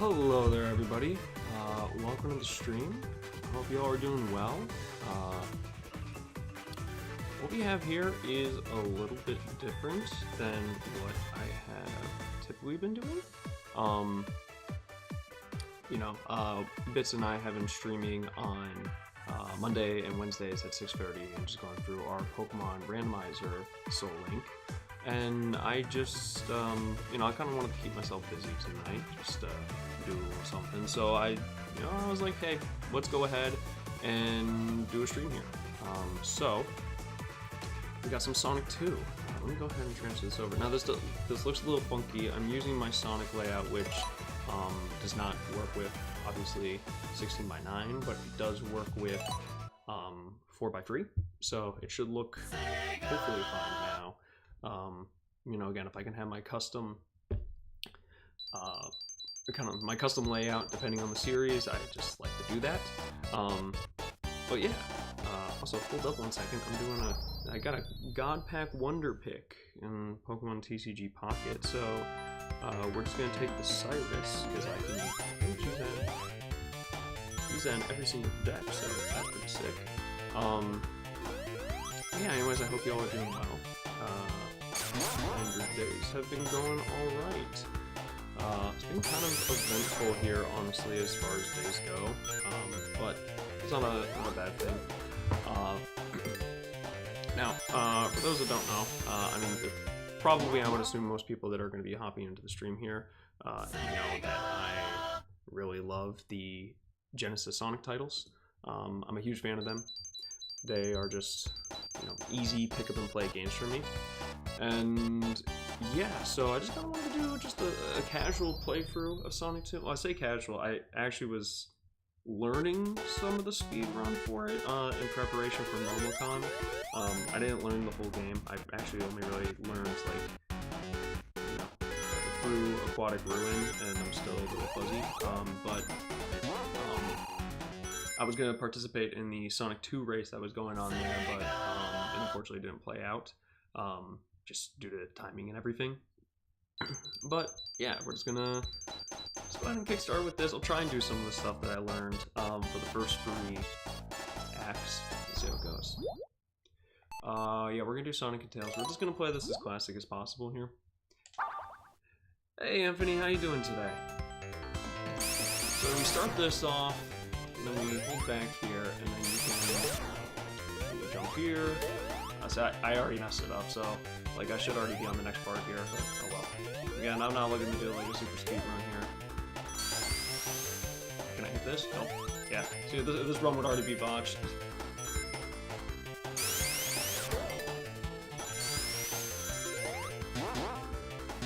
Hello there, everybody. Welcome to the stream. I hope you all are doing well. What we have here is a little bit different than what I have typically been doing. Bits and I have been streaming on Monday and Wednesdays at 6:30 and just going through our Pokemon randomizer Soul Link. And I just, I kind of wanted to keep myself busy tonight, just do a little something. So I was like, hey, let's go ahead and do a stream here. So we got some Sonic 2. Let me go ahead and transfer this over. Now this looks a little funky. I'm using my Sonic layout, which does not work with obviously 16:9, but it does work with 4:3. So it should look hopefully fine now. Again, if I can have my custom, my custom layout depending on the series, I just like to do that. But yeah, also hold up one second. I got a God Pack Wonder Pick in Pokemon TCG Pocket, so we're just gonna take the Cyrus because I can use that in every single deck, so that's pretty sick. Yeah. Anyways, I hope you all are doing well. And your days have been going alright. It's been kind of eventful here, honestly, as far as days go, but it's not a bad thing. Now, for those that don't know, probably I would assume most people that are going to be hopping into the stream here know that I really love the Genesis Sonic titles. I'm a huge fan of them. They are just, easy pick-up-and-play games for me. And yeah, so I just kind of wanted to do just a casual playthrough of Sonic 2. Well, I say casual, I actually was learning some of the speedrun for it in preparation for MomoCon. I didn't learn the whole game. I actually only really learned, through Aquatic Ruin, and I'm still a little fuzzy. But I was going to participate in the Sonic 2 race that was going on there, but it unfortunately didn't play out. Just due to timing and everything. But yeah, we're just gonna go ahead and kickstart with this. I'll try and do some of the stuff that I learned for the first 3 acts. Let's see how it goes. Yeah, we're gonna do Sonic and Tails. We're just gonna play this as classic as possible here. Hey Anthony, how you doing today? So we start this off, and then we hold back here, and then you can jump here. So I already messed it up, so I should already be on the next part here, but oh well. Again, I'm not looking to do a super speed run here. Can I hit this? Nope. Yeah. See, this run would already be botched.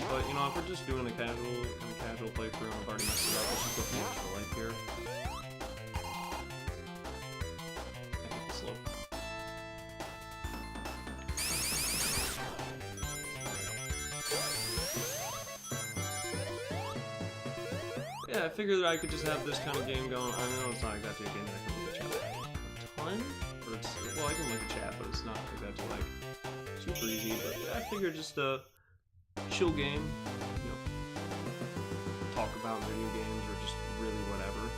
But if we're just doing a casual playthrough, I've already messed it up. Let's just go for the extra life here. Slow. Yeah, I figured that I could just have this kind of game going. I know it's not exactly a game that I can look at chat a ton, well, I can look at chat, but it's not exactly super easy. But yeah, I figured just a chill game, talk about video games or just really whatever.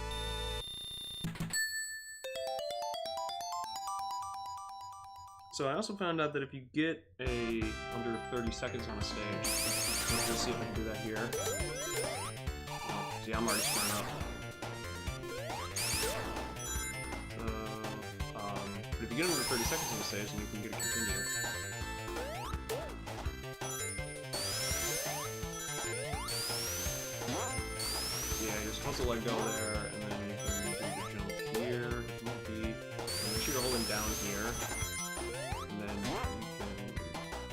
So I also found out that if you get under 30 seconds on a stage, let's see if I can do that here. See, I'm already screwing up. But if you get under 30 seconds on the stage, then you can get a continue. Yeah, you're supposed to let go there, and then you can do the jump here, make sure you're holding down here, and then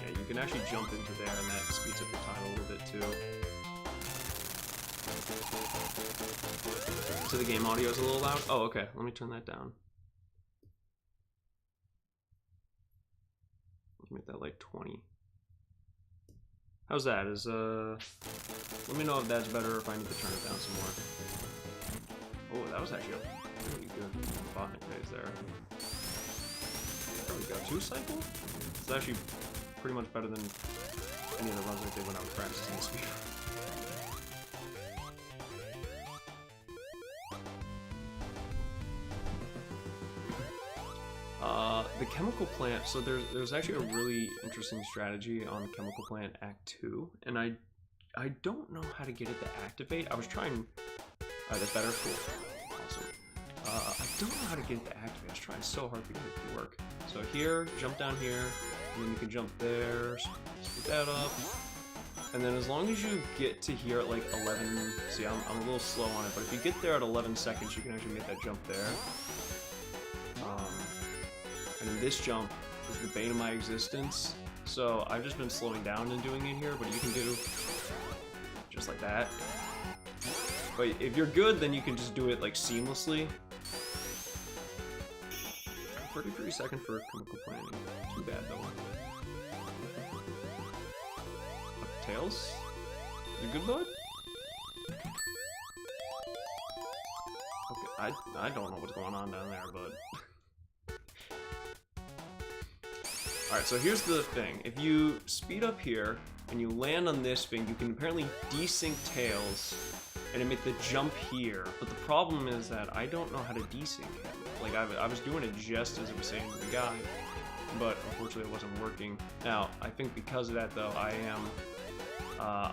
you can actually jump into there, and that speeds up your time a little bit too. So the game audio is a little loud? Oh, okay. Let me turn that down. Let's make that 20. How's that? Let me know if that's better or if I need to turn it down some more. Oh, that was actually a pretty good botnet phase there. There we go. 2 cycle? It's actually pretty much better than any of the runs I did when I was practicing the speed. The chemical plant, so there's actually a really interesting strategy on Chemical Plant Act 2, and I don't know how to get it to activate. I was trying... Alright, that's better. Cool. Awesome. I don't know how to get it to activate. I was trying so hard to get it to work. So here, jump down here, and then you can jump there, speed that up. And then as long as you get to here at like 11... See, I'm a little slow on it, but if you get there at 11 seconds, you can actually make that jump there. And then this jump is the bane of my existence. So I've just been slowing down and doing it here, but you can do just like that. But if you're good, then you can just do it like seamlessly. 33 seconds for chemical planning. Too bad though. Tails? You good, bud? Okay, I don't know what's going on down there, but... Alright, so here's the thing. If you speed up here, and you land on this thing, you can apparently desync Tails, and it make the jump here. But the problem is that I don't know how to desync him. Like, I was doing it just as it was saying to the guy, but unfortunately it wasn't working. Now, I think because of that, though, I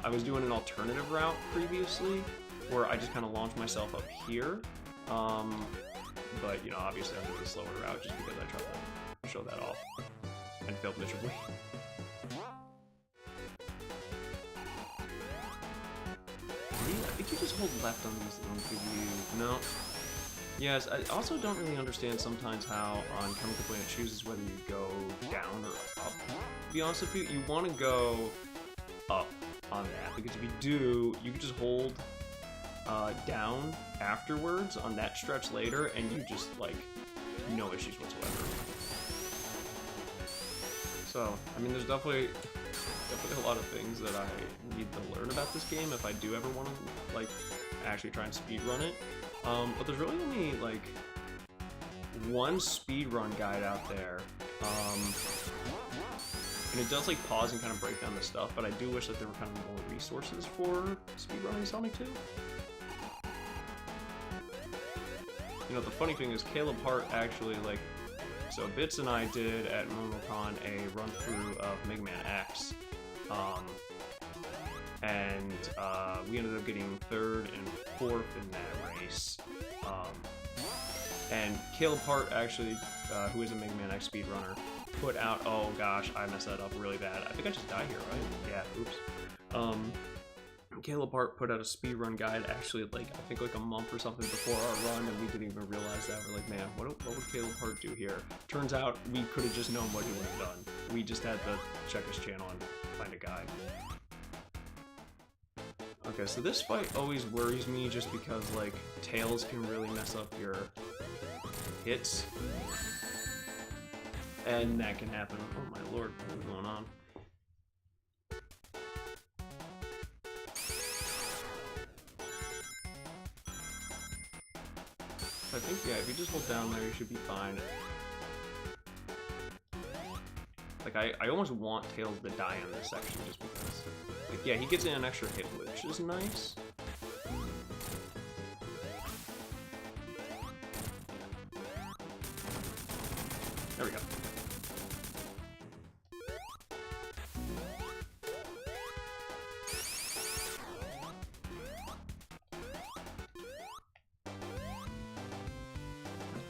was doing an alternative route previously, where I just kind of launched myself up here. But, you know, obviously I'm doing the slower route just because I tried to show that off. And failed miserably. I think you just hold left on these and give you... No. Yes, I also don't really understand sometimes how on Chemical Plant it chooses whether you go down or up. To be honest with you, you want to go up on that, because if you do, you can just hold down afterwards on that stretch later, and you just, like, no issues whatsoever. So, I mean, there's definitely a lot of things that I need to learn about this game if I do ever want to, like, actually try and speedrun it. But there's really only, like, one speedrun guide out there. And it does, like, pause and kind of break down the stuff, but I do wish that there were kind of more resources for speedrunning Sonic 2. You know, the funny thing is, Caleb Hart actually, like, so Bits and I did at MomoCon a run-through of Mega Man X, and we ended up getting 3rd and 4th in that race. And Caleb Hart actually, who is a Mega Man X speedrunner, put out, oh gosh, I messed that up really bad. I think I just died here, right? Yeah, oops. Caleb Hart put out a speedrun guide actually, like, I think like a month or something before our run, and we didn't even realize that. We're like, man, what would Caleb Hart do here? Turns out we could have just known what he would have done. We just had to check his channel and find a guide. Okay, so this fight always worries me just because, like, Tails can really mess up your hits. And that can happen. Oh my lord, what's going on? I think, yeah, if you just hold down there, you should be fine. Like, I almost want Tails to die in this section just because, like, yeah, he gets in an extra hit, which is nice. There we go.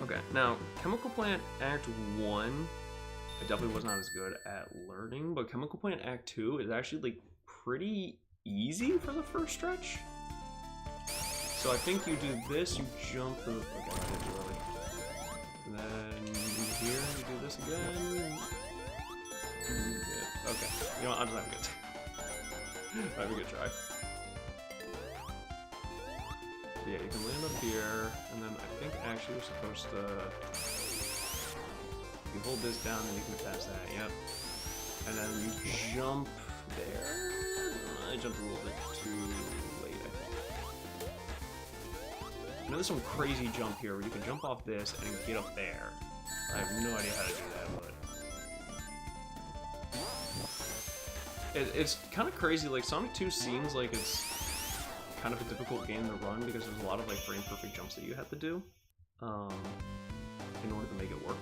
Okay, now, Chemical Plant Act 1, I definitely was not as good at learning, but Chemical Plant Act 2 is actually, like, pretty easy for the first stretch. So I think you do this, you jump the... Okay, I did too early. And then here, you do this again. Okay, you know what, I'll just have a good try. Have a good try. Yeah, you can land up here, and then I think actually we're supposed to... You hold this down, and you can pass that, yep. And then you jump there. I jumped a little bit too late, I think. You know, there's some crazy jump here where you can jump off this and get up there. I have no idea how to do that, but... It's kind of crazy, like, Sonic 2 seems like it's kind of a difficult game to run because there's a lot of, like, frame perfect jumps that you have to do in order to make it work.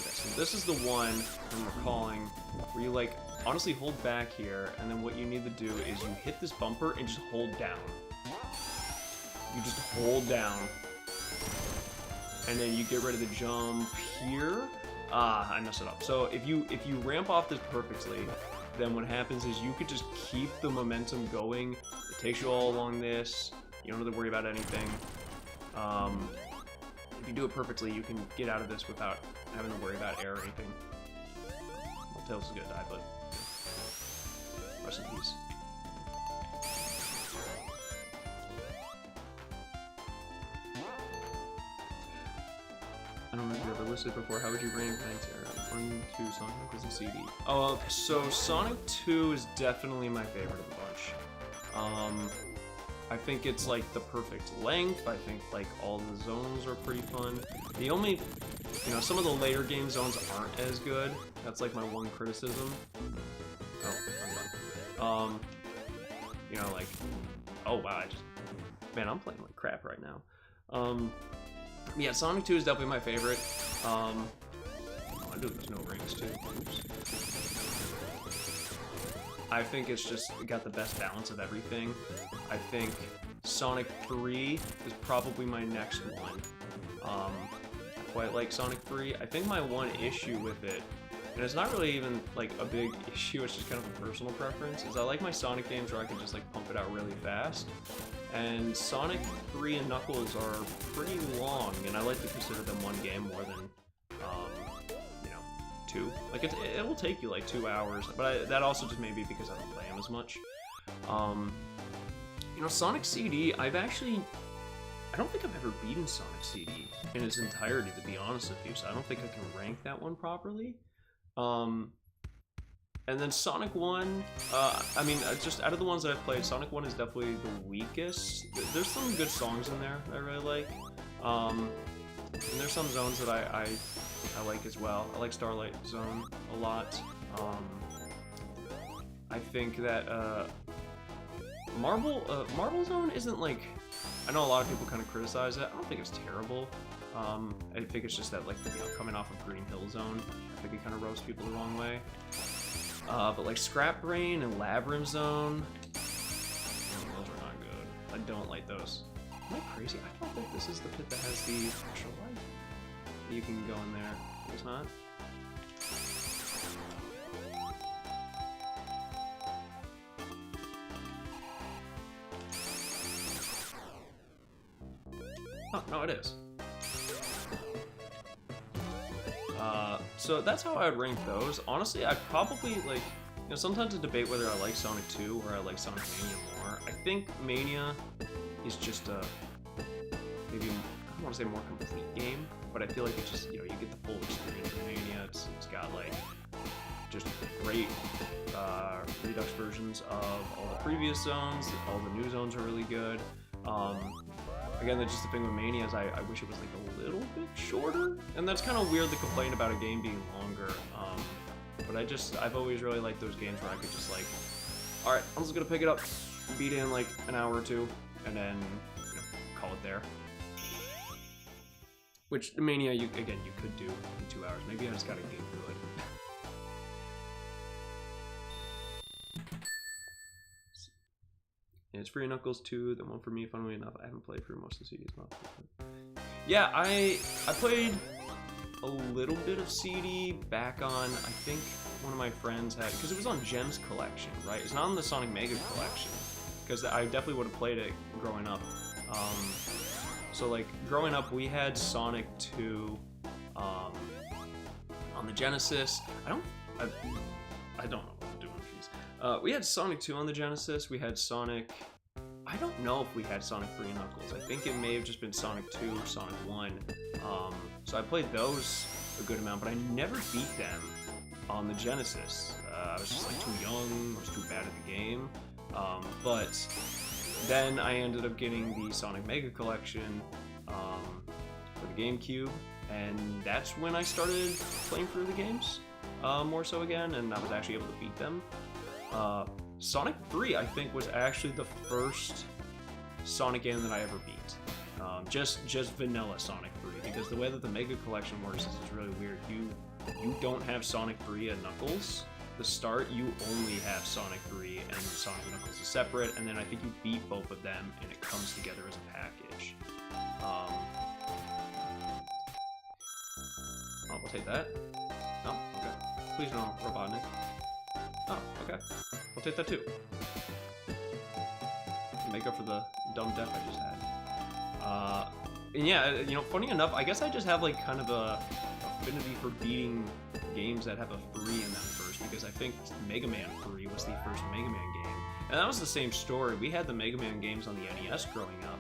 Okay, so this is the one I'm recalling where you like honestly hold back here, and then what you need to do is you hit this bumper and just hold down. You just hold down, and then you get rid of the jump here. Ah, I messed it up. So if you ramp off this perfectly, then what happens is you could just keep the momentum going. It takes you all along this. You don't have to worry about anything. If you do it perfectly, you can get out of this without having to worry about air or anything. Well, Tails is gonna die, but rest in peace. I don't know if you ever listed before. How would you rank 1, 2, Sonic Knuckles and CD? Oh, so Sonic 2 is definitely my favorite of the bunch. I think it's like the perfect length. I think like all the zones are pretty fun. The only, you know, some of the later game zones aren't as good. That's like my one criticism. Oh, I'm done. You know, like, oh wow, man, I'm playing like crap right now. Yeah, Sonic 2 is definitely my favorite. Oh, I do there's no rings too. Oops. I think it's just got the best balance of everything. I think Sonic 3 is probably my next one. I quite like Sonic 3. I think my one issue with it, and it's not really even like a big issue, it's just kind of a personal preference, is I like my Sonic games where I can just like pump it out really fast. And Sonic 3 and Knuckles are pretty long, and I like to consider them one game more than, you know, 2. Like, it will take you like 2 hours, but that also just may be because I don't play them as much. You know, Sonic CD, I don't think I've ever beaten Sonic CD in its entirety, to be honest with you, so I don't think I can rank that one properly. And then Sonic 1, I mean, just out of the ones that I've played, Sonic 1 is definitely the weakest. There's some good songs in there that I really like. And there's some zones that I like as well. I like Starlight Zone a lot. I think that Marble Zone isn't like, I know a lot of people kind of criticize it. I don't think it's terrible. I think it's just that, like, you know, coming off of Green Hill Zone, I think it kind of roasts people the wrong way. But like Scrap Brain and Labyrinth Zone, those are not good. I don't like those. Am I crazy? I don't think this is the pit that has the special light. You can go in there. It's not. Oh, no, it is. So that's how I would rank those. Honestly, I probably, like, you know, sometimes I debate whether I like Sonic 2 or I like Sonic Mania more. I think Mania is just a, maybe, I don't want to say more complete game, but I feel like it's just, you know, you get the full experience of Mania. It's got, like, just great Redux versions of all the previous zones. All the new zones are really good. Again, that's just the thing with Mania is I wish it was like a little bit shorter, and that's kind of weird to complain about a game being longer. But I've always really liked those games where I could just like, all right, I'm just gonna pick it up, beat it in like an hour or two, and then, you know, call it there. Which the Mania, you could do in 2 hours. Maybe I just gotta get through it. It's free Knuckles 2, then one for me, funnily enough. I haven't played through most of the CDs. Yeah, I played a little bit of CD back on, I think one of my friends had, because it was on Gems Collection, right? It's not on the Sonic Mega Collection, because I definitely would have played it growing up. So like, growing up, we had Sonic 2 on the Genesis. I don't know what I'm doing, jeez. We had Sonic 2 on the Genesis. We had Sonic, I don't know if we had Sonic 3 and Knuckles. I think it may have just been Sonic 2 or Sonic 1. So I played those a good amount, but I never beat them on the Genesis. I was just like too young, I was too bad at the game. But then I ended up getting the Sonic Mega Collection for the GameCube, and that's when I started playing through the games more so again, and I was actually able to beat them. Sonic 3, I think, was actually the first Sonic game that I ever beat. Just vanilla Sonic 3, because the way that the Mega Collection works is really weird. you don't have Sonic 3 and Knuckles. The start, you only have Sonic 3 and Sonic and Knuckles is separate, and then I think you beat both of them and it comes together as a package. Oh, we'll take that. Oh, okay. Please no, Robotnik. Oh, okay. We'll take that too. Make up for the dumb death I just had. And yeah, you know, funny enough, I guess I just have like kind of a affinity for beating games that have a 3 in them first, because I think Mega Man 3 was the first Mega Man game. And that was the same story. We had the Mega Man games on the NES growing up,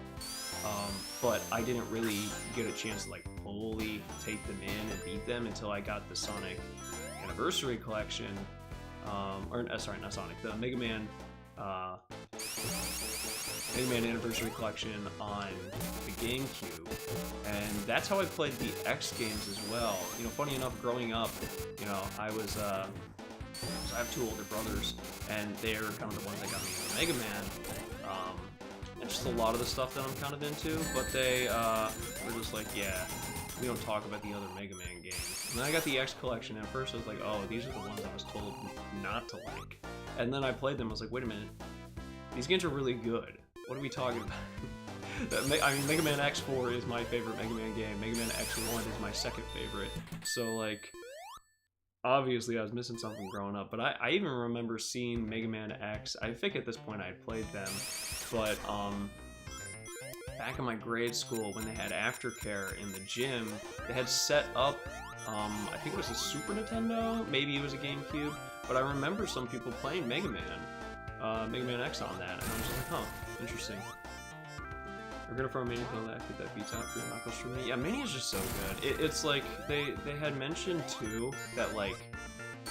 but I didn't really get a chance to like fully take them in and beat them until I got the Sonic Anniversary Collection, sorry, not Sonic, the Mega Man Anniversary Collection on the GameCube, and that's how I played the X games as well. You know, funny enough, growing up, you know, I have 2 older brothers, and they're kind of the ones that got me into Mega Man, and just a lot of the stuff that I'm kind of into, but they were just like, yeah, we don't talk about the other Mega Man games. And then I got the X collection, and at first I was like, oh, these are the ones I was told not to like. And then I played them, I was like, wait a minute, these games are really good. What are we talking about? I mean, Mega Man X4 is my favorite Mega Man game. Mega Man X1 is my second favorite. So, like, obviously I was missing something growing up. But I even remember seeing Mega Man X. I think at this point I had played them. But, back in my grade school, when they had aftercare in the gym, they had set up, I think it was a Super Nintendo, maybe it was a GameCube. But I remember some people playing Mega Man X on that. And I was like, huh. Interesting. We're gonna throw a Mania kill that beats out for Knuckles for me. Yeah, Mania's just so good. It's like they had mentioned too that like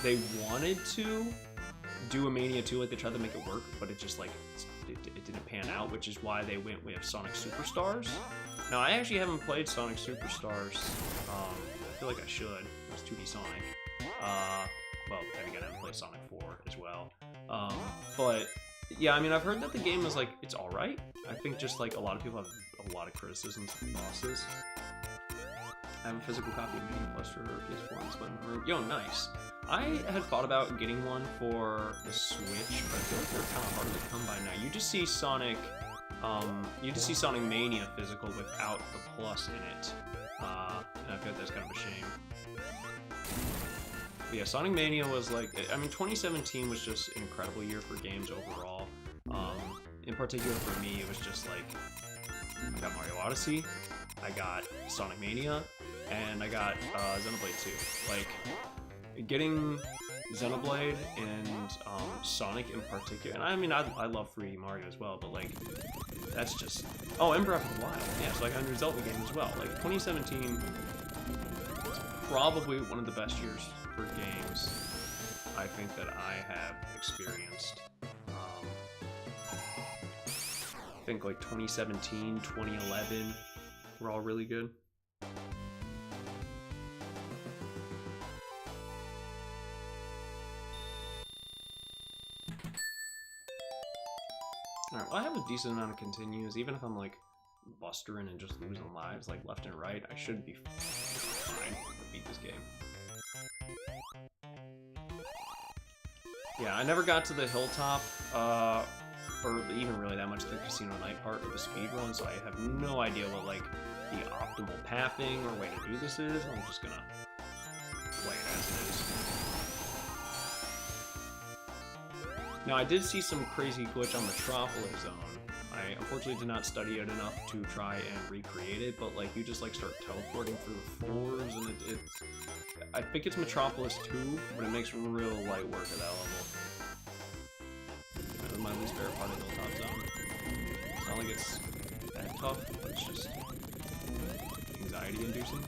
they wanted to do a Mania 2, like they tried to make it work, but it just like it didn't pan out, which is why they went with Sonic Superstars. Now I actually haven't played Sonic Superstars. I feel like I should. It was 2D Sonic. Well, then again, I haven't played Sonic 4 as well. But yeah, I mean, I've heard that the game is like, it's alright. I think just like a lot of people have a lot of criticisms of bosses. I have a physical copy of Mania Plus for PS4 in the room. Yo, nice. I had thought about getting one for the Switch, but I feel like they're kind of harder to come by now. You just see Sonic Mania physical without the plus in it. And I feel like that's kind of a shame. But yeah, Sonic Mania was like, I mean, 2017 was just an incredible year for games overall. In particular for me, it was just like, I got Mario Odyssey, I got Sonic Mania, and I got Xenoblade 2. Like, getting Xenoblade and Sonic in particular, and I mean, I love 3D Mario as well, but like, that's just, oh, and Breath of the Wild, yeah, so like, I knew Zelda game as well. Like, 2017 was probably one of the best years for games I think that I have experienced. I think like 2017, 2011 were all really good. Alright, well I have a decent amount of continues, even if I'm like bustering and just losing lives like left and right, I should be fine to beat this game. Yeah, I never got to the hilltop, or even really that much the Casino Night part of the speedrun, so I have no idea what like the optimal pathing or way to do this is. I'm just gonna play it as it is. Now I did see some crazy glitch on Metropolis Zone. I unfortunately did not study it enough to try and recreate it, but like you just like start teleporting through the floors, and it's I think it's Metropolis 2, but it makes real light work at that level. That was my least favorite part of Hilltop Zone. It's not like it's that tough, but it's just anxiety inducing.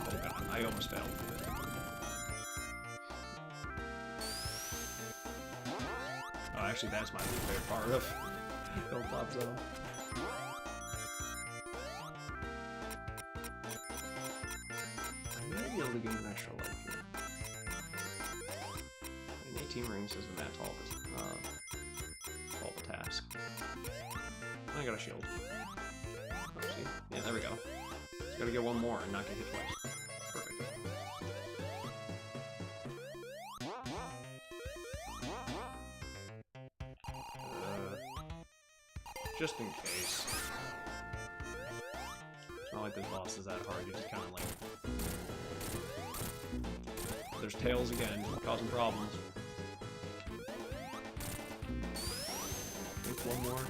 Oh god, I almost failed. Oh, actually that's my least favorite part of Hilltop Zone. I may be able to get an extra life here. And 18 rings isn't that tall of a task. I got a shield. Oh, see? Yeah, there we go. Just gotta get one more and not get hit twice. Perfect. Just in case. It's not like this boss is that hard, you just kind of like... There's tails again, causing problems. I think one more.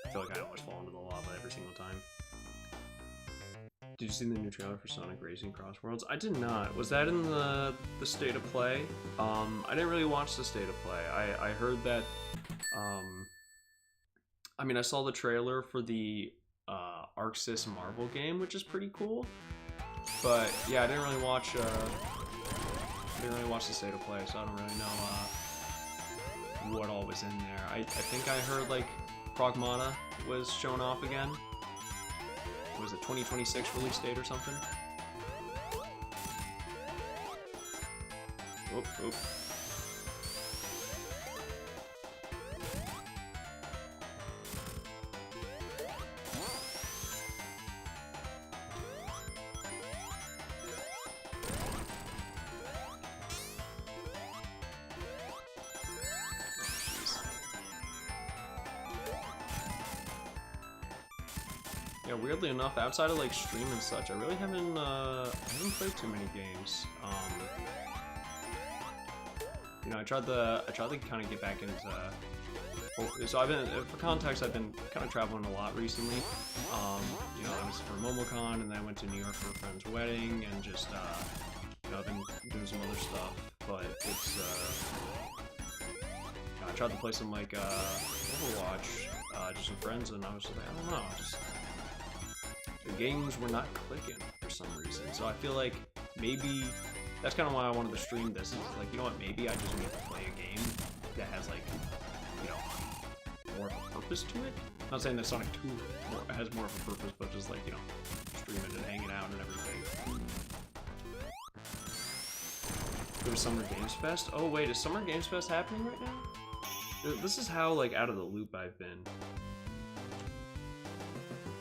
I feel like I always fall into the lava every single time. Did you see the new trailer for Sonic Racing Cross Worlds? I did not. Was that in the State of Play? I didn't really watch the State of Play. I heard that, I mean, I saw the trailer for the ArcSys Marvel game, which is pretty cool. But yeah, I didn't really watch the State of Play, so I don't really know what all was in there. I think I heard like Pragmata was shown off again. Was it 2026 release date or something? Oop, oop. Yeah, weirdly enough, outside of like stream and such, I really haven't played too many games. You know, I tried to kind of get back into. So I've been, for context, I've been kind of traveling a lot recently. You know, I was for MomoCon, and then I went to New York for a friend's wedding, and just you know, I've been doing some other stuff. But it's I tried to play some like Overwatch, just with friends, and I was like, I don't know, just. The games were not clicking for some reason, so I feel like maybe that's kind of why I wanted to stream this. Is like, you know what? Maybe I just need to play a game that has like, you know, more of a purpose to it. I'm not saying that Sonic 2 has more of a purpose, but just like, you know, streaming and hanging out and everything. Go to Summer Games Fest. Oh wait, is Summer Games Fest happening right now? This is how like out of the loop I've been.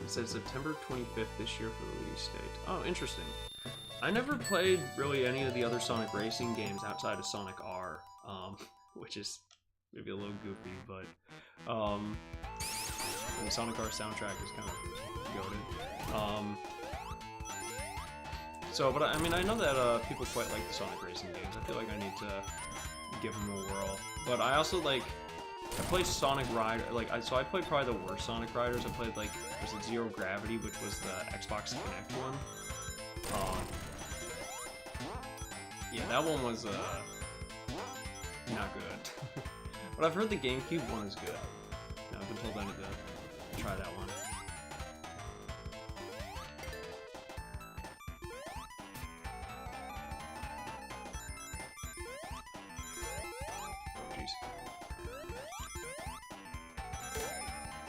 It said September 25th this year for the release date. Oh, interesting. I never played really any of the other Sonic Racing games outside of Sonic R, which is maybe a little goofy, but the Sonic R soundtrack is kind of goated. So, but I mean, I know that people quite like the Sonic Racing games. I feel like I need to give them a whirl. But I also like. I played Sonic Rider, like, so I played probably the worst Sonic Riders. I played, like, was it Zero Gravity, which was the Xbox Kinect one. Yeah, that one was, not good. But I've heard the GameCube one is good. Yeah, I've been told I need to try that one.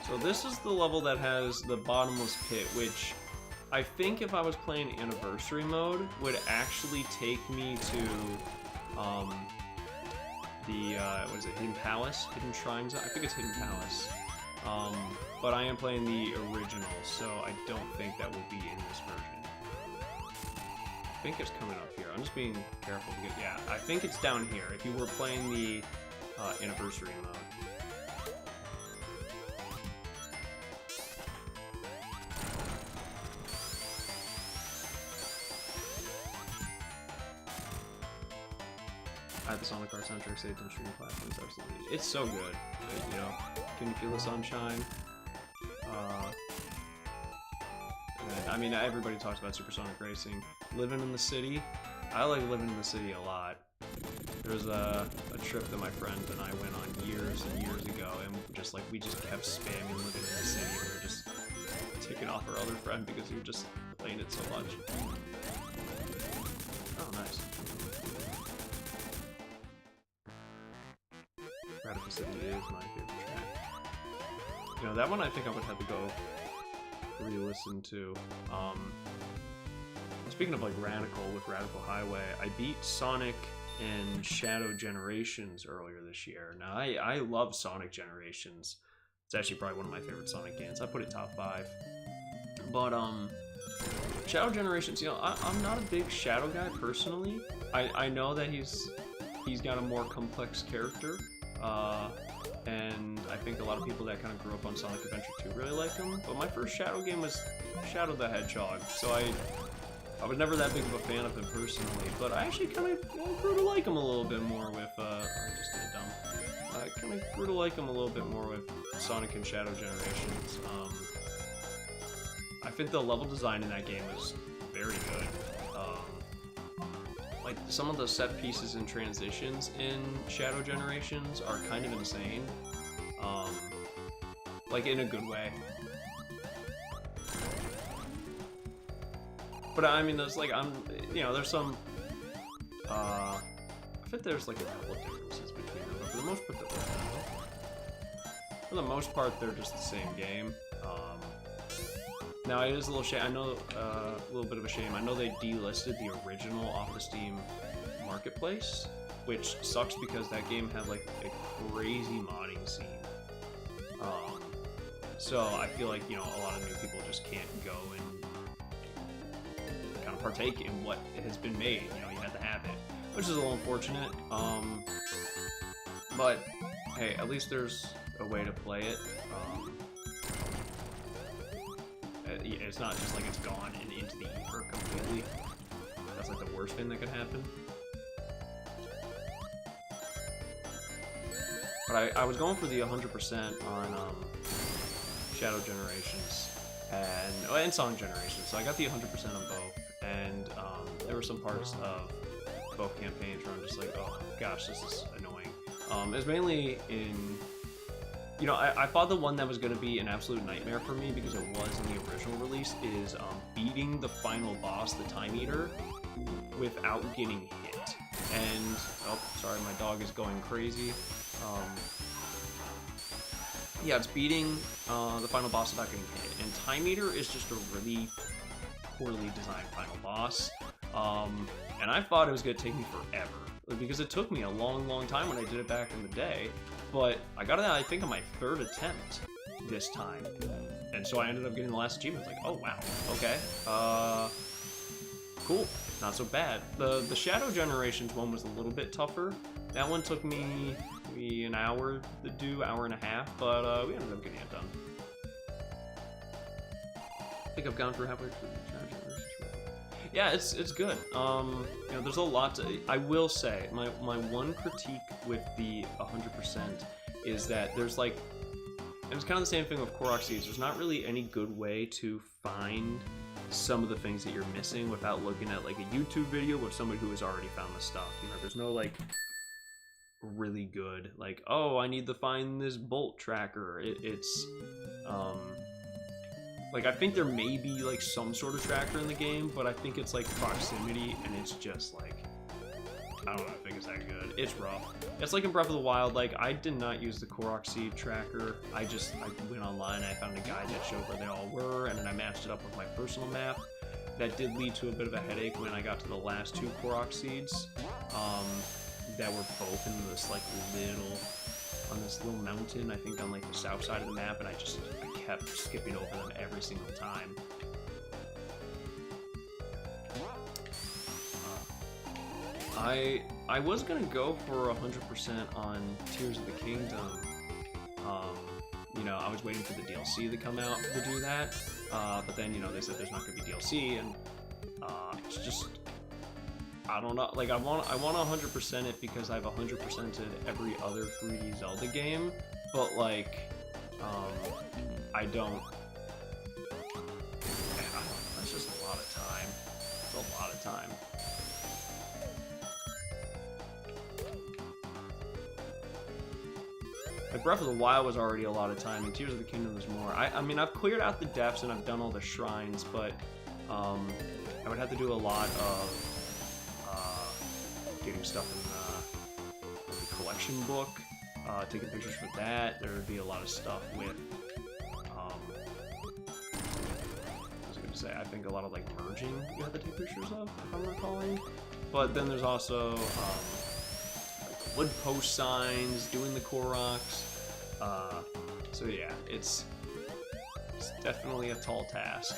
So this is the level that has the bottomless pit, which I think if I was playing Anniversary mode would actually take me to the what is it, Hidden Palace? Hidden Shrines? I think it's Hidden Palace. But I am playing the original, so I don't think that will be in this version. I think it's coming up here. I'm just being careful because, yeah, I think it's down here if you were playing the Anniversary mode. I have the Sonic R soundtrack saved on streaming platforms, absolutely. It's so good. You know, can you feel the sunshine? And, I mean, everybody talks about Supersonic Racing. Living in the city, I like living in the city a lot. There was a trip that my friend and I went on years and years ago, and just like we just kept spamming living in the city. We were just ticking off our other friend because he was just playing it so much. Oh, nice. Radical City is my favorite track. You know, that one I think I would have to go re-listen to. Speaking of like Radical with Radical Highway, I beat Sonic and Shadow Generations earlier this year. Now, I love Sonic Generations. It's actually probably one of my favorite Sonic games. I put it top 5. But, Shadow Generations, you know, I'm not a big Shadow guy personally. I know that he's got a more complex character, and I think a lot of people that kind of grew up on Sonic Adventure 2 really like him. But my first Shadow game was Shadow the Hedgehog, so I was never that big of a fan of him personally, but I actually kind of grew to like him a little bit more with, I just did dumb. I kind of grew to like him a little bit more with Sonic and Shadow Generations. I think the level design in that game is very good. Like, some of the set pieces and transitions in Shadow Generations are kind of insane. Like, in a good way. But I mean, there's like, you know, there's some, I think there's like a couple of differences between them, but for the most part, they're just the same game. Now, it is a little shame. I know, a little bit of a shame. I know they delisted the original off the Steam marketplace, which sucks because that game had like a crazy modding scene. So I feel like, you know, a lot of new people just can't go and kind of partake in what has been made. You know, you have to have it, which is a little unfortunate. But hey, at least there's a way to play it. It's not just like it's gone and into the ether completely. That's like the worst thing that could happen. But I was going for the 100% on Shadow Generations and Sonic Generations, so I got the 100% on both. And there were some parts of both campaigns where I'm just like, oh gosh, this is annoying. It was mainly in, you know, I thought the one that was going to be an absolute nightmare for me, because it was in the original release, is beating the final boss, the Time Eater, without getting hit. And, oh, sorry, my dog is going crazy. Yeah, it's beating the final boss without getting hit. And Time Eater is just a really poorly designed final boss. And I thought it was going to take me forever, because it took me a long time when I did it back in the day. But I got it out, I think, on my 3rd attempt this time. And so I ended up getting the last achievement. Like, oh wow, okay. Cool, not so bad. The Shadow Generations one was a little bit tougher. That one took me maybe an hour to do, hour and a half, but we ended up getting it done. I think I've gone through halfway through the Shadow Generations. Yeah, it's good. You know, there's a lot to, I will say, my one critique with the 100% is that there's like, and it's kind of the same thing with Korok Seeds, there's not really any good way to find some of the things that you're missing without looking at like a YouTube video with somebody who has already found the stuff. You know, there's no like really good, like, oh, I need to find this bolt tracker. It's like, I think there may be like some sort of tracker in the game, but I think it's like proximity, and it's just like, I don't know, I think it's that good. It's rough. It's like in Breath of the Wild, like, I did not use the Korok Seed tracker. I went online and I found a guide that showed where they all were, and then I matched it up with my personal map. That did lead to a bit of a headache when I got to the last 2 Korok Seeds, that were both in this like on this little mountain, I think on like the south side of the map, and I kept skipping over them every single time. I was gonna go for 100% on Tears of the Kingdom. You know, I was waiting for the DLC to come out to do that, but then, you know, they said there's not gonna be DLC, and it's just, I don't know, like, I want to 100% it because I've 100%ed every other 3D Zelda game, but like, I don't, that's just a lot of time. It's a lot of time. Like, Breath of the Wild was already a lot of time, and Tears of the Kingdom was more. I mean, I've cleared out the depths and I've done all the shrines, but I would have to do a lot of getting stuff in the collection book, taking pictures for that. There would be a lot of stuff with, I was going to say, I think a lot of like merging you have to take pictures of, if I'm recalling. But then there's also wood post signs, doing the Koroks. So yeah, it's definitely a tall task,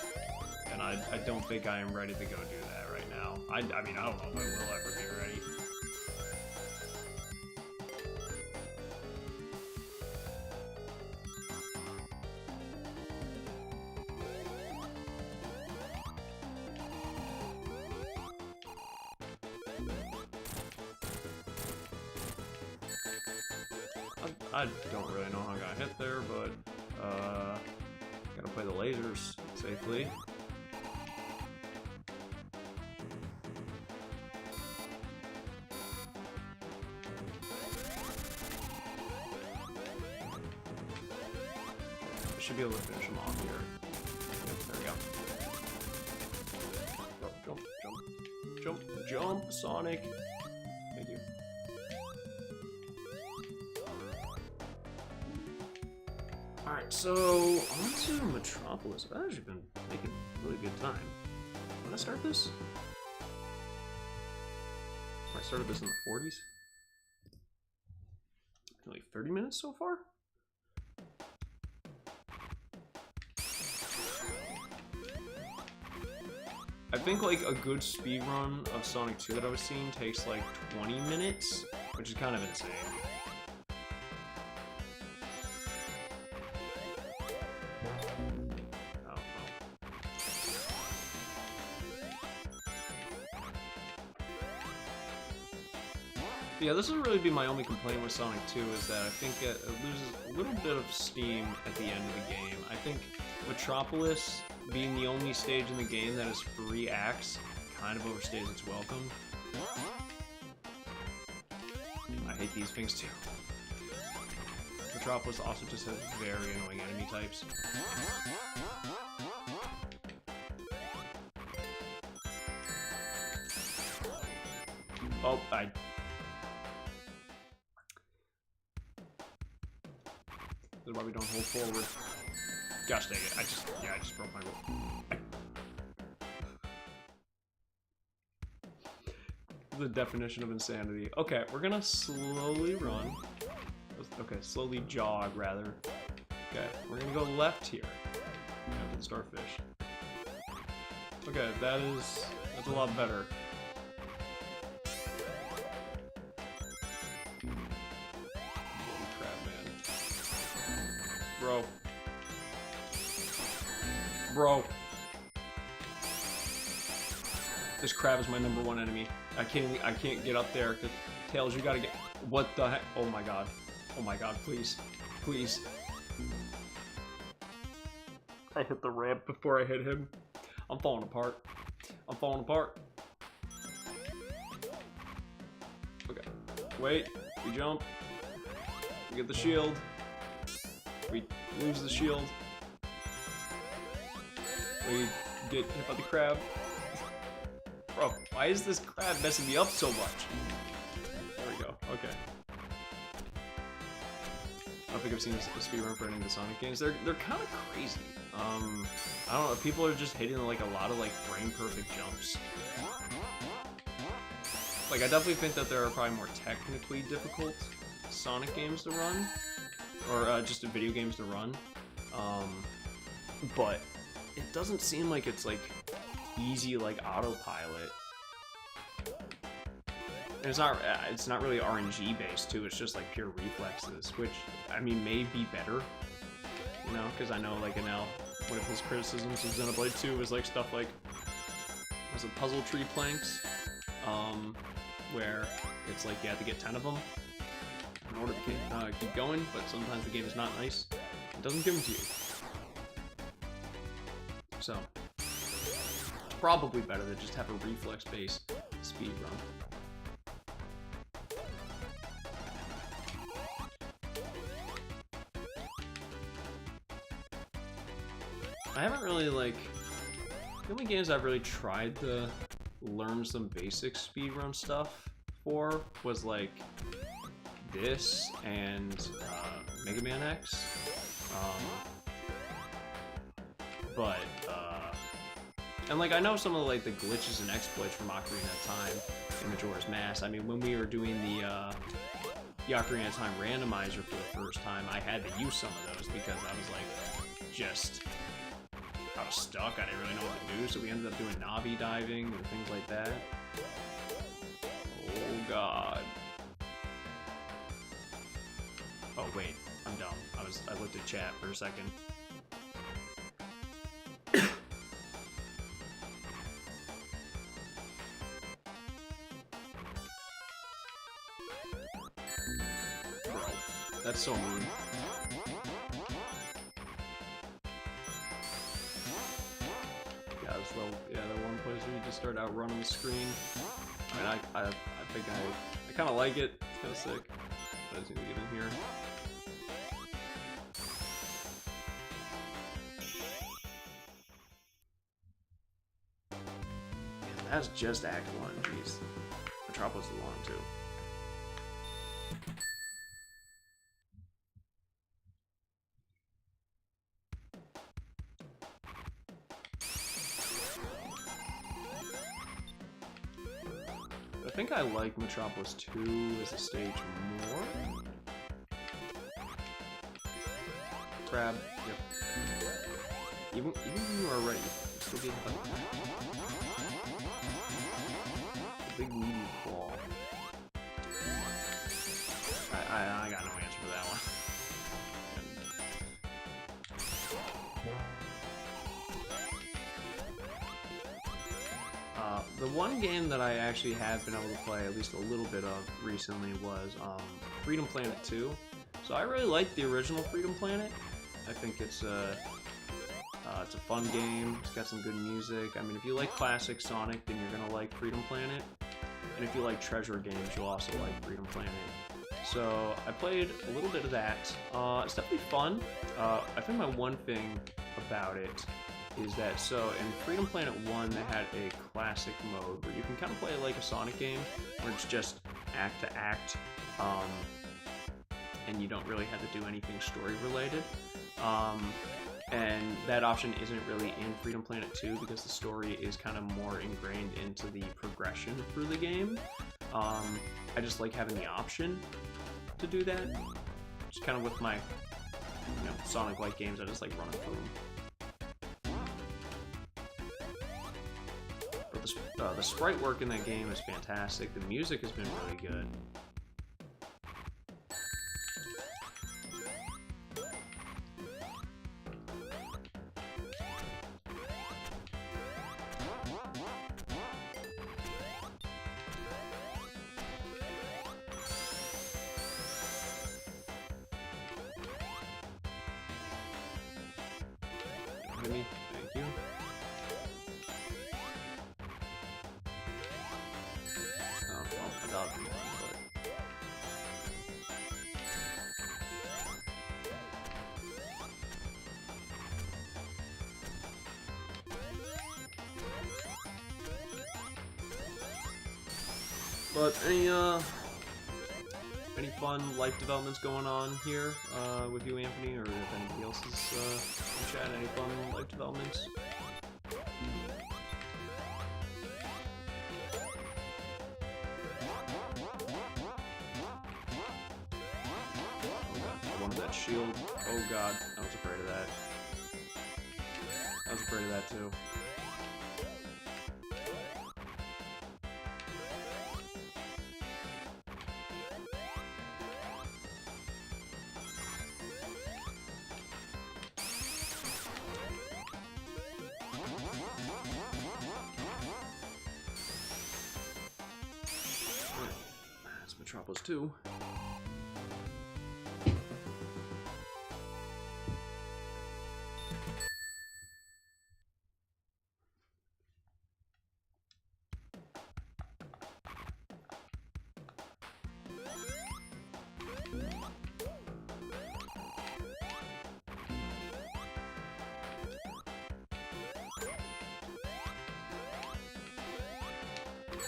and I don't think I am ready to go do that right now. I mean, I don't know if I will ever be ready. I don't really know how I got hit there, but gotta play the lasers safely. I should be able to finish him off here. Yep, there we go. Jump, jump, jump, jump, Sonic. Thank you. Alright, so on to Metropolis. I've actually been making really good time. When I start this? I started this in the 40s. Like 30 minutes so far? I think like a good speed run of Sonic 2 that I was seeing takes like 20 minutes, which is kind of insane. Yeah, this will really be my only complaint with Sonic 2 is that I think it loses a little bit of steam at the end of the game. I think Metropolis being the only stage in the game that has 3 acts kind of overstays its welcome. I hate these things too. Metropolis also just has very annoying enemy types. Oh, This is why we don't hold forward. Gosh dang it, I just broke my rule. The definition of insanity. Okay, we're gonna slowly run. Okay, slowly jog, rather. Okay, we're gonna go left here. After the starfish. Okay, that's a lot better. Bro. This crab is my #1 enemy. I can't get up there. Tails, you gotta get. What the heck? Oh my god. Oh my god, please. Please. I hit the ramp before I hit him. I'm falling apart. I'm falling apart. Okay. Wait. We jump. We get the shield. We lose the shield. We get hit by the crab. Bro, why is this crab messing me up so much? There we go. Okay. I don't think I've seen a speedrun for any of the Sonic games. They're kind of crazy. I don't know. People are just hitting like a lot of like frame perfect jumps. Like I definitely think that there are probably more technically difficult Sonic games to run, or just video games to run. But it doesn't seem like it's like easy like autopilot. And it's not really RNG based too. It's just like pure reflexes, which I mean may be better, you know, because I know like one of his criticisms of Xenoblade 2 was like stuff like was it puzzle tree planks, where it's like you have to get 10 of them in order to keep going, but sometimes the game is not nice. It doesn't give them to you. So, it's probably better to just have a reflex-based speed run. I haven't really, like, the only games I've really tried to learn some basic speedrun stuff for was, like, this and Mega Man X. And like I know some of like the glitches and exploits from Ocarina of Time and Majora's Mask. I mean, when we were doing the Ocarina of Time randomizer for the first time, I had to use some of those because I was like, I was stuck. I didn't really know what to do, so we ended up doing Navi diving or things like that. Oh god. Oh wait, I'm dumb. I looked at chat for a second. Bro, that's so mean. Yeah, the one place where you just start outrunning the screen. I mean, I think I kind of like it. It's kind of sick. I just need to get in here. Yeah, that's just Act 1, jeez. Metropolis is long, too. I think I like Metropolis 2 as a stage more. Crab, yep. Even when you are ready, you're still getting a big meaty claw. I got no answer for that one. The one game that I actually have been able to play at least a little bit of recently was Freedom Planet 2. So I really like the original Freedom Planet. I think it's a fun game. It's got some good music. I mean, if you like classic Sonic, then you're gonna like Freedom Planet. And if you like treasure games, you'll also like Freedom Planet. So I played a little bit of that. It's definitely fun. I think my one thing about it is that, so in Freedom Planet 1, they had a classic mode where you can kind of play it like a Sonic game, where it's just act to act, and you don't really have to do anything story related. And that option isn't really in Freedom Planet 2 because the story is kind of more ingrained into the progression through the game. I just like having the option to do that. Just kind of with my, Sonic-like games, I just like running through them. But the sprite work in that game is fantastic. The music has been really good. Thank you. Oh, well, I dodged one, but any fun life developments going on here with you, Anthony, or if anybody else is in chat? Any fun life developments? I wanted that shield. Oh god, I was afraid of that. I was afraid of that too. Metropolis 2.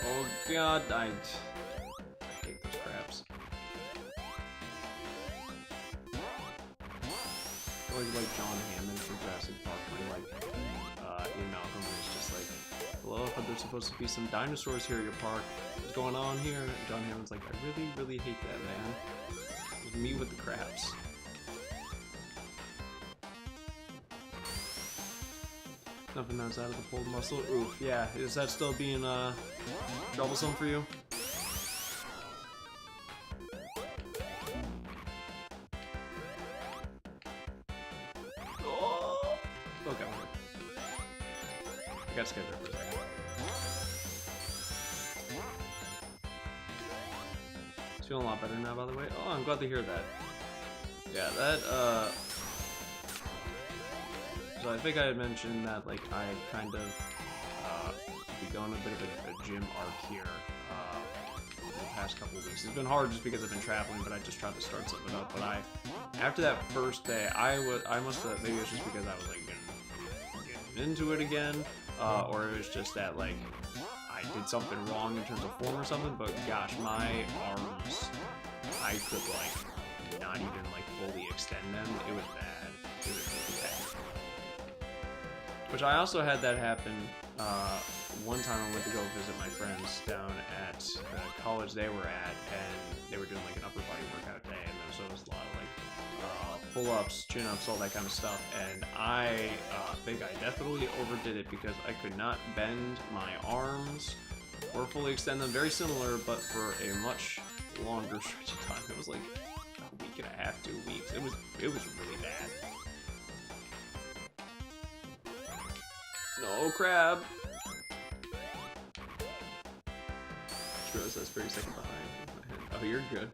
Oh god, I hate those crabs. I like John Hammond from Jurassic Park, where like Ian Malcolm is just like, hello, but there's supposed to be some dinosaurs here at your park. What's going on here? And John Hammond's like, I really, really hate that, man. It was me with the crabs. Nothing outside of the pulled muscle. Oof, yeah. Is that still being troublesome for you? Oh! Okay, I got scared there for a second. It's feeling a lot better now, by the way. Oh, I'm glad to hear that. Yeah, that, so I think I had mentioned that, like, I kind of begun a bit of a gym arc here the past couple of weeks. It's been hard just because I've been traveling, but I just tried to start something up. But after that first day, I must have, maybe it was just because I was like getting into it again, or it was just that like I did something wrong in terms of form or something. But gosh, my arms, I could like not even like fully extend them. It was bad. It was really bad. Which I also had that happen one time I went to go visit my friends down at the college they were at, and they were doing like an upper body workout day, and there was a lot of like pull-ups, chin-ups, all that kind of stuff, and I think I definitely overdid it because I could not bend my arms or fully extend them. Very similar, but for a much longer stretch of time. It was like a week and a half, 2 weeks. It was really bad. No crab. Just that's 30 seconds behind. Oh, you're good.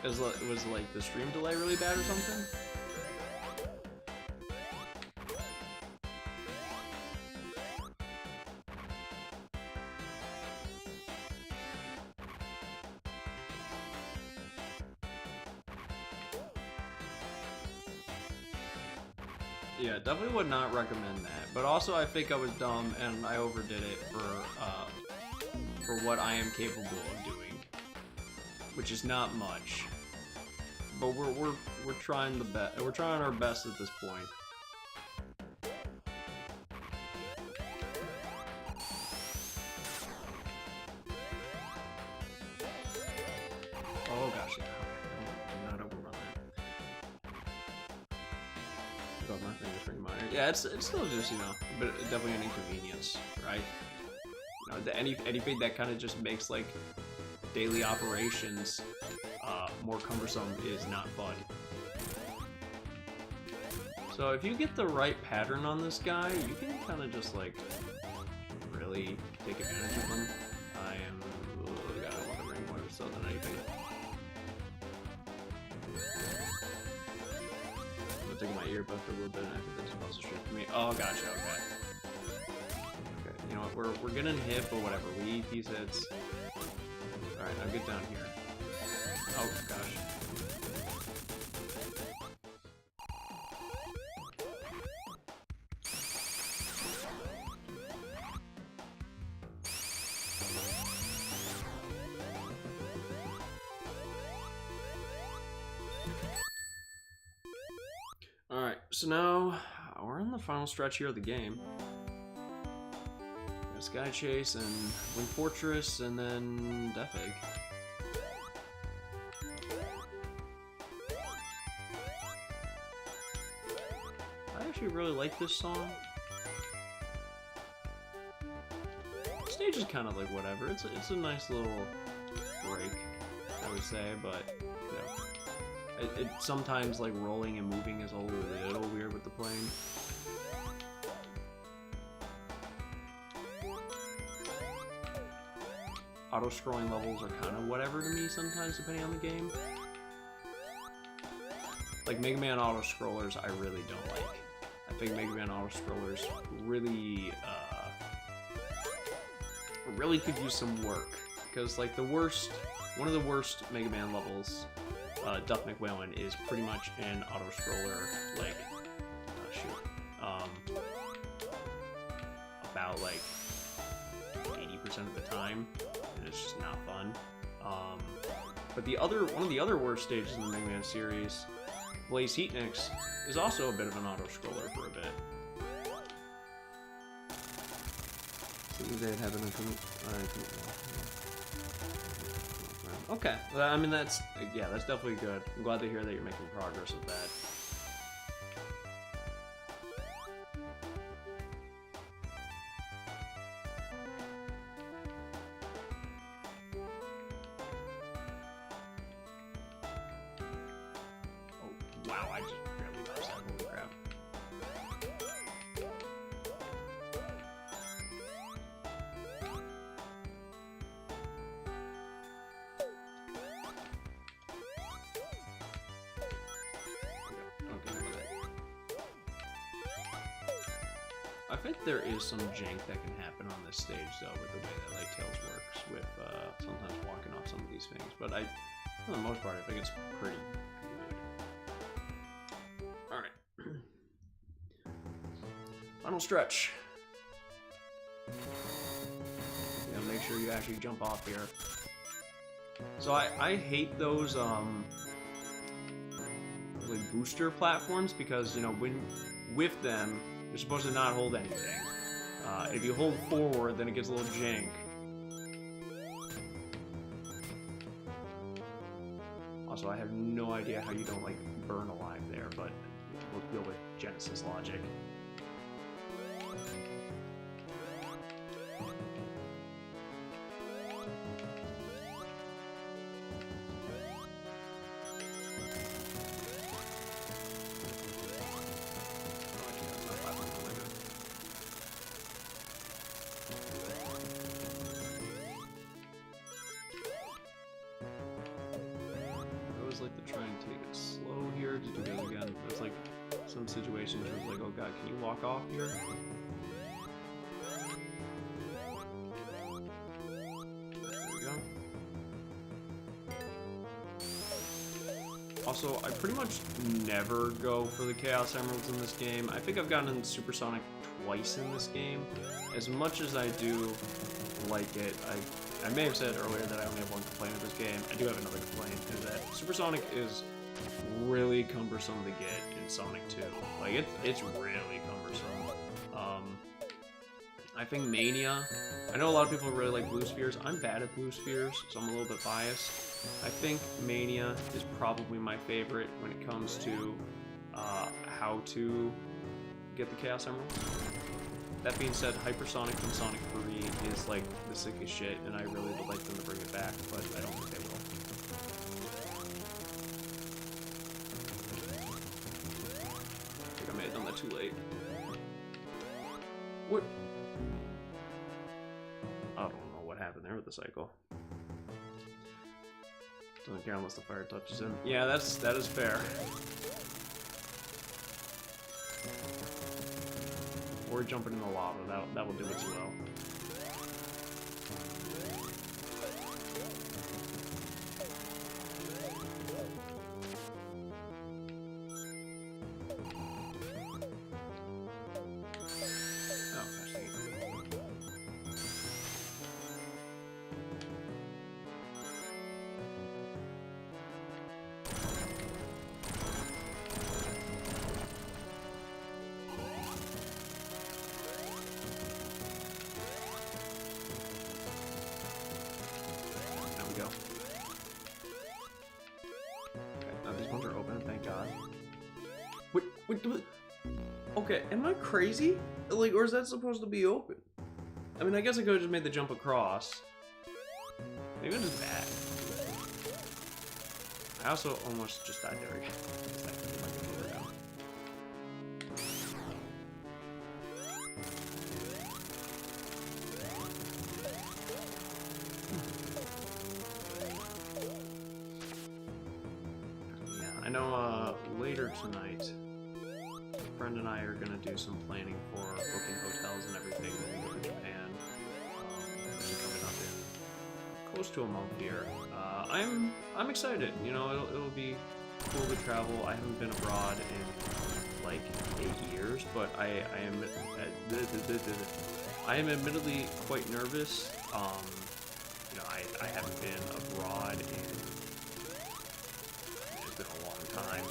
Was like the stream delay really bad or something? Yeah, definitely would not recommend that. But also, I think I was dumb and I overdid it for what I am capable of doing, which is not much. But we're trying we're trying our best at this point. Oh gosh, yeah. Do not overrun that. Got my fingers pretty minor. Yeah, it's still just, you know, but definitely an inconvenience, right? You know, anything that kind of just makes like daily operations more cumbersome is not fun. So if you get the right pattern on this guy, you can kind of just like really take advantage of him. I am got a lot of ring more so than anything. I'm gonna take my earbud for a little bit, and I think that's supposed to shoot for me. Oh, gotcha. Okay. Okay. You know what? We're getting hit, but whatever. We eat these hits. All right, now get down here. Oh gosh. Alright, so now we're in the final stretch here of the game. There's Sky Chase and Wind Fortress and then Death Egg. I actually really like this song. The stage is kind of like whatever. It's a nice little break, I would say, but you know. It sometimes like rolling and moving is a little weird with the plane. Auto-scrolling levels are kind of whatever to me sometimes, depending on the game. Like Mega Man auto-scrollers, I really don't like. I think Mega Man auto-scrollers really could use some work, because like one of the worst Mega Man levels, Duff McWhalen, is pretty much an auto-scroller, like, about like 80% of the time, and it's just not fun. But one of the other worst stages in the Mega Man series, Blaze Heatniks, is also a bit of an auto-scroller for a bit. They'd have it okay, well, I mean that's definitely good. I'm glad to hear that you're making progress with that. Oh wow, I just barely dodged that. Holy crap. I think there is some jank that can happen on this stage, though, with the way that like Tails works with sometimes walking off some of these things. But for the most part, I think it's pretty good. All right, final stretch. Yeah, make sure you actually jump off here. So I hate those like booster platforms because when with them. You're supposed to not hold anything. If you hold forward, then it gets a little jank. Also, I have no idea how you don't, like, burn alive there, but we'll deal with Genesis logic. Like to try and take it slow here, just because again, there's like some situations where it's like, oh god, can you walk off here? There we go. Also, I pretty much never go for the Chaos Emeralds in this game. I think I've gotten in Supersonic twice in this game. As much as I do like it, I may have said earlier that I only have one complaint with this game. I do have another complaint, is that Supersonic is really cumbersome to get in Sonic 2. Like, it's really cumbersome. I think Mania, I know a lot of people really like Blue Spheres. I'm bad at Blue Spheres, so I'm a little bit biased. I think Mania is probably my favorite when it comes to how to get the Chaos Emeralds. That being said, Hypersonic from Sonic 3 is like the sickest shit, and I really would like them to bring it back, but I don't think they will. I think I may have done that too late. What? I don't know what happened there with the cycle. Doesn't care unless the fire touches him. Yeah, that is fair. Or jumping in the lava, that will do as well. Wait, okay, am I crazy? Like, or is that supposed to be open? I mean, I guess I could have just made the jump across. Maybe I'm just bad. I also almost just died there again. Yeah, I know later tonight, a friend and I are gonna do some planning for booking hotels and everything when we go to Japan. Which is coming up in close to a month here. I'm excited. You know, it'll be cool to travel. I haven't been abroad in like 8 years, but I am admittedly quite nervous. You know, I haven't been abroad in, it's been a long time.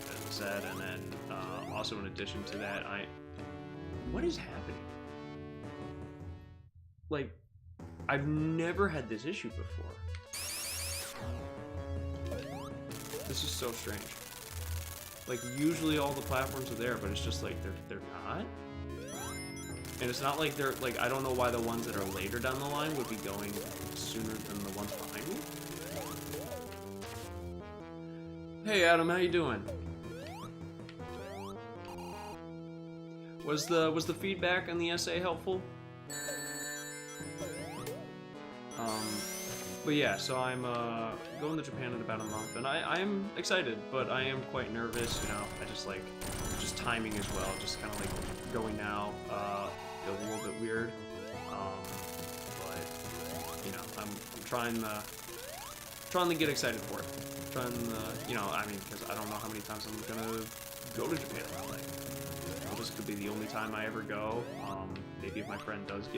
As I said, and then also in addition to that, what is happening? like, I've never had this issue before. This is so strange. Like, usually all the platforms are there, but it's just like they're not. And it's not like they're like, I don't know why the ones that are later down the line would be going sooner than the ones behind me. Hey Adam, how you doing? Was the feedback on the essay helpful? But yeah, so I'm going to Japan in about a month, and I am excited, but I am quite nervous. You know, I just timing as well, just kind of like going now feels a little bit weird. But you know, I'm trying to get excited for it. You know, I mean, because I don't know how many times I'm gonna go to Japan in LA. You know, this could be the only time I ever go. Maybe if my friend does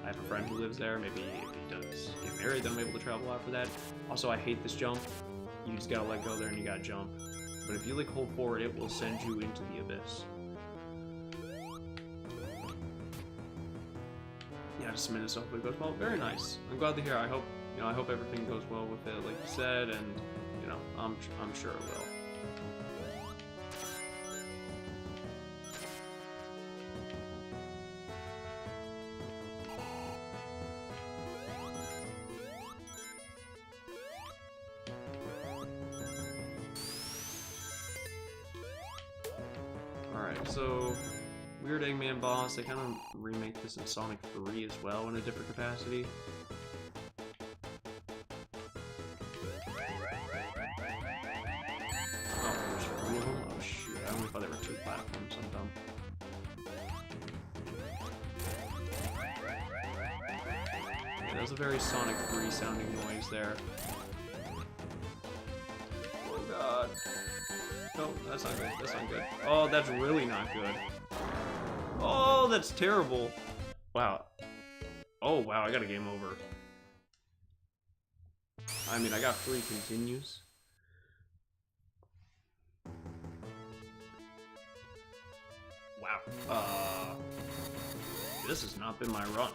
I have a friend who lives there, maybe if he does get married, then I'm able to travel after that. Also, I hate this jump. You just gotta let go there and you gotta jump. But if you like hold forward, it will send you into the abyss. Yeah, just a minute, so hopefully it goes well. Very nice. I'm glad to hear. I hope everything goes well with it, like you said, and you know, I'm sure it will. Alright, so Weird Eggman boss, they kind of remake this in Sonic 3 as well in a different capacity. Oh, there's 3 of them? Oh shoot, I only thought there were 2 platforms, I'm dumb. Yeah, that was a very Sonic 3 sounding noise there. Oh god. No, that's not good. That's not good. Oh, that's really not good. Oh, that's terrible. Wow. Oh, wow, I got a game over. I mean, I got 3 continues. Wow. This has not been my run.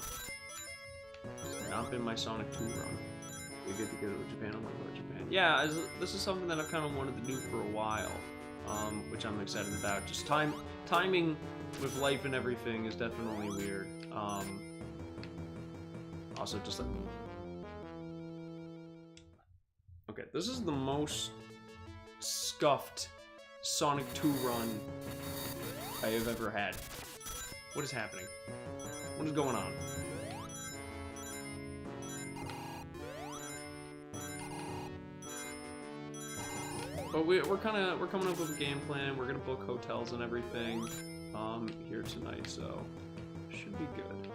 This has not been my Sonic 2 run. We get to go to Japan, I want to go to Japan. Yeah, this is something that I've kind of wanted to do for a while, which I'm excited about. Just timing with life and everything is definitely weird. Also, just like... Okay, this is the most scuffed Sonic 2 run I have ever had. What is happening? What is going on? But we're coming up with a game plan. We're gonna book hotels and everything here tonight, so should be good.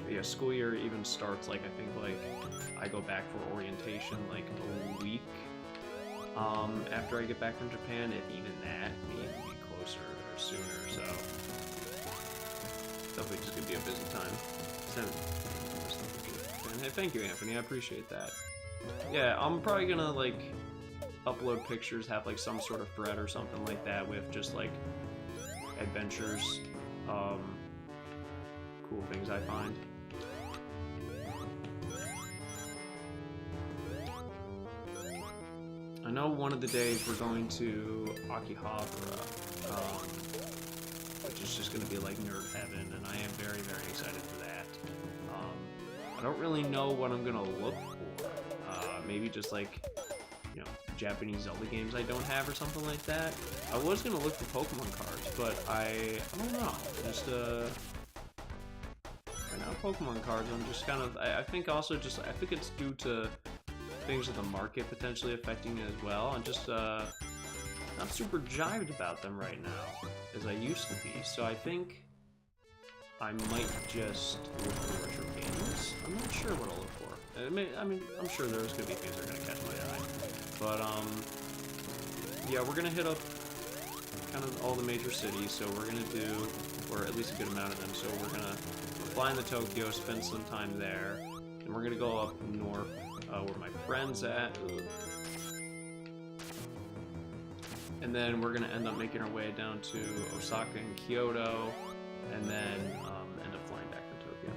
But yeah, school year even starts like I go back for orientation like a week after I get back from Japan, and even that may even be closer or sooner. So definitely just gonna be a busy time. Hey, thank you, Anthony. I appreciate that. Yeah, I'm probably gonna like upload pictures, have like some sort of thread or something like that with just like adventures, cool things I find. I know one of the days we're going to Akihabara, which is just gonna be like nerd heaven, and I am very, very excited for that. I don't really know what I'm gonna look for. Maybe just like, you know, Japanese Zelda games I don't have or something like that. I was gonna look for Pokemon cards, but I don't know. Just right now, Pokemon cards. I'm just kind of. I think also just. I think it's due to things in the market potentially affecting it as well. I'm just not super jived about them right now as I used to be. So I think I might just look for retro games. I'm not sure what I'll look for. I mean, I'm sure there's gonna be things that are gonna catch my eye. But yeah, we're gonna hit up kind of all the major cities. So we're gonna do, or at least a good amount of them. So we're gonna fly into Tokyo, spend some time there, and we're gonna go up north where my friend's at. And then we're gonna end up making our way down to Osaka and Kyoto, and then end up flying back to Tokyo.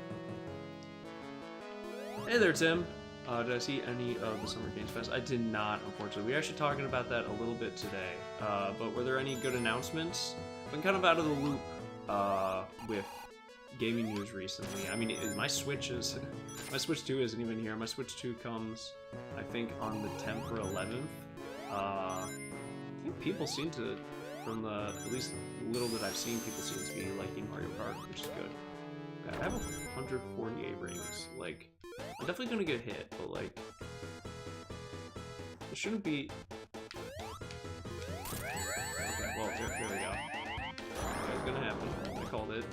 Hey there, Tim. Did I see any of the Summer Games Fest? I did not, unfortunately. We were actually talking about that a little bit today. But were there any good announcements? I've been kind of out of the loop with gaming news recently. I mean, my Switch 2 isn't even here. My Switch 2 comes, I think, on the 10th or 11th. I think people seem to, from the at least little that I've seen, people seem to be liking Mario Kart, which is good. God, I have 148 rings. Like, I'm definitely gonna get hit, but like, it shouldn't be. Okay, well, there we go. It's gonna happen. I called it.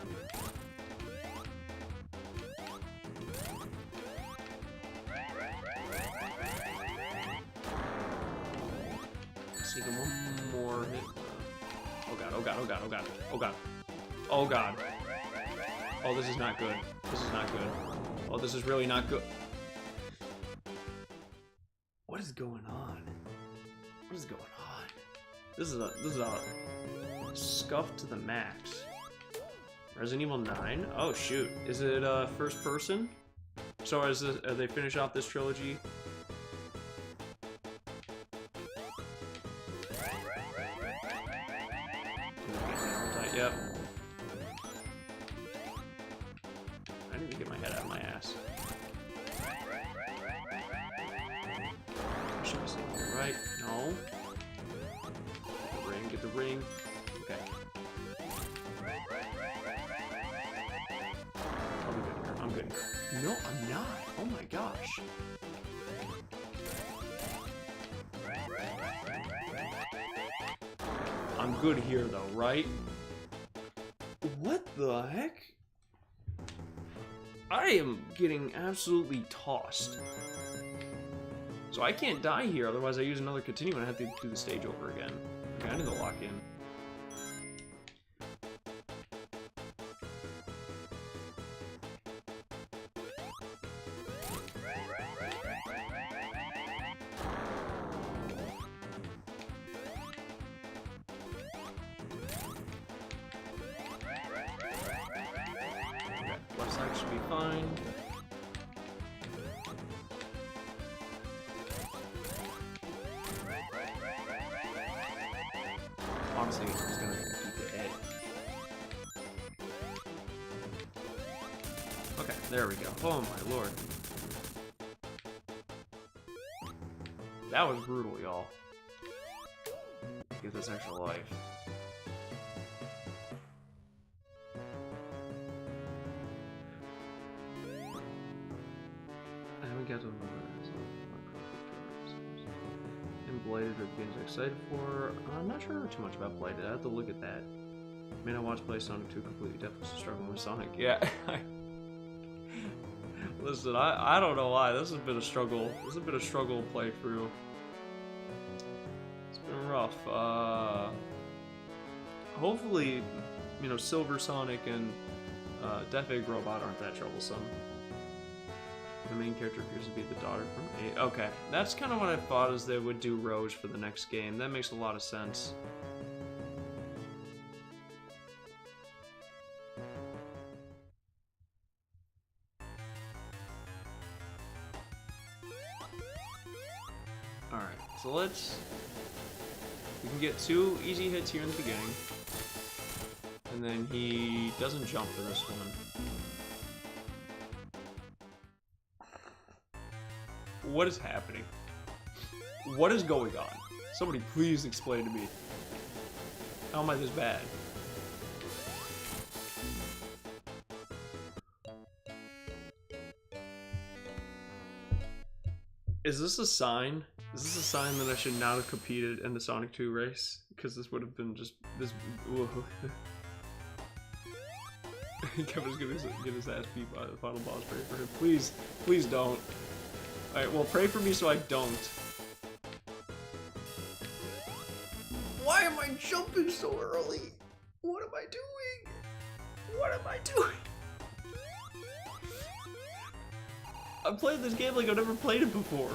Sneaking one more hit. Oh god, oh god, oh god, oh god, oh god. Oh god. Oh, this is not good. This is not good. Oh, this is really not good. What is going on? What is going on? This is a scuff to the max. Resident Evil 9? Oh shoot. Is it first person? So are they finish off this trilogy? Yep. I need to get my head out of my ass. Should be saying right? No. Get the ring. Okay. I'll be good here. I'm good here. No, I'm not. Oh my gosh. I'm good here though, right? What the heck? I am getting absolutely tossed. So I can't die here, otherwise I use another continue and I have to do the stage over again. Okay, I need to lock in. Left side should be fine. Honestly, I'm just gonna keep it A. Okay, there we go. Oh my lord. That was brutal, y'all. Get this extra life. I haven't got to and Bladed are games I'm excited for. I'm not sure too much about Bladed. I have to look at that. I mean, I watched play Sonic 2 completely, definitely struggling with Sonic. Yeah. Listen, I don't know why. This has been a struggle. This has been a struggle playthrough. It's been rough. Hopefully, you know, Silver Sonic and Death Egg Robot aren't that troublesome. The main character appears to be the daughter from 8. Okay, that's kind of what I thought, is they would do Rouge for the next game. That makes a lot of sense. Alright, so let's... We can get 2 easy hits here in the beginning. And then he doesn't jump for this one. What is happening? What is going on? Somebody please explain to me. How am I this bad? Is this a sign? Is this a sign that I should not have competed in the Sonic 2 race? Because this would have been just this. Kevin's gonna get his ass beat by the final boss. Pray for him, please, please don't. All right, well, pray for me so I don't. Why am I jumping so early? What am I doing? What am I doing? I'm playing this game like I've never played it before.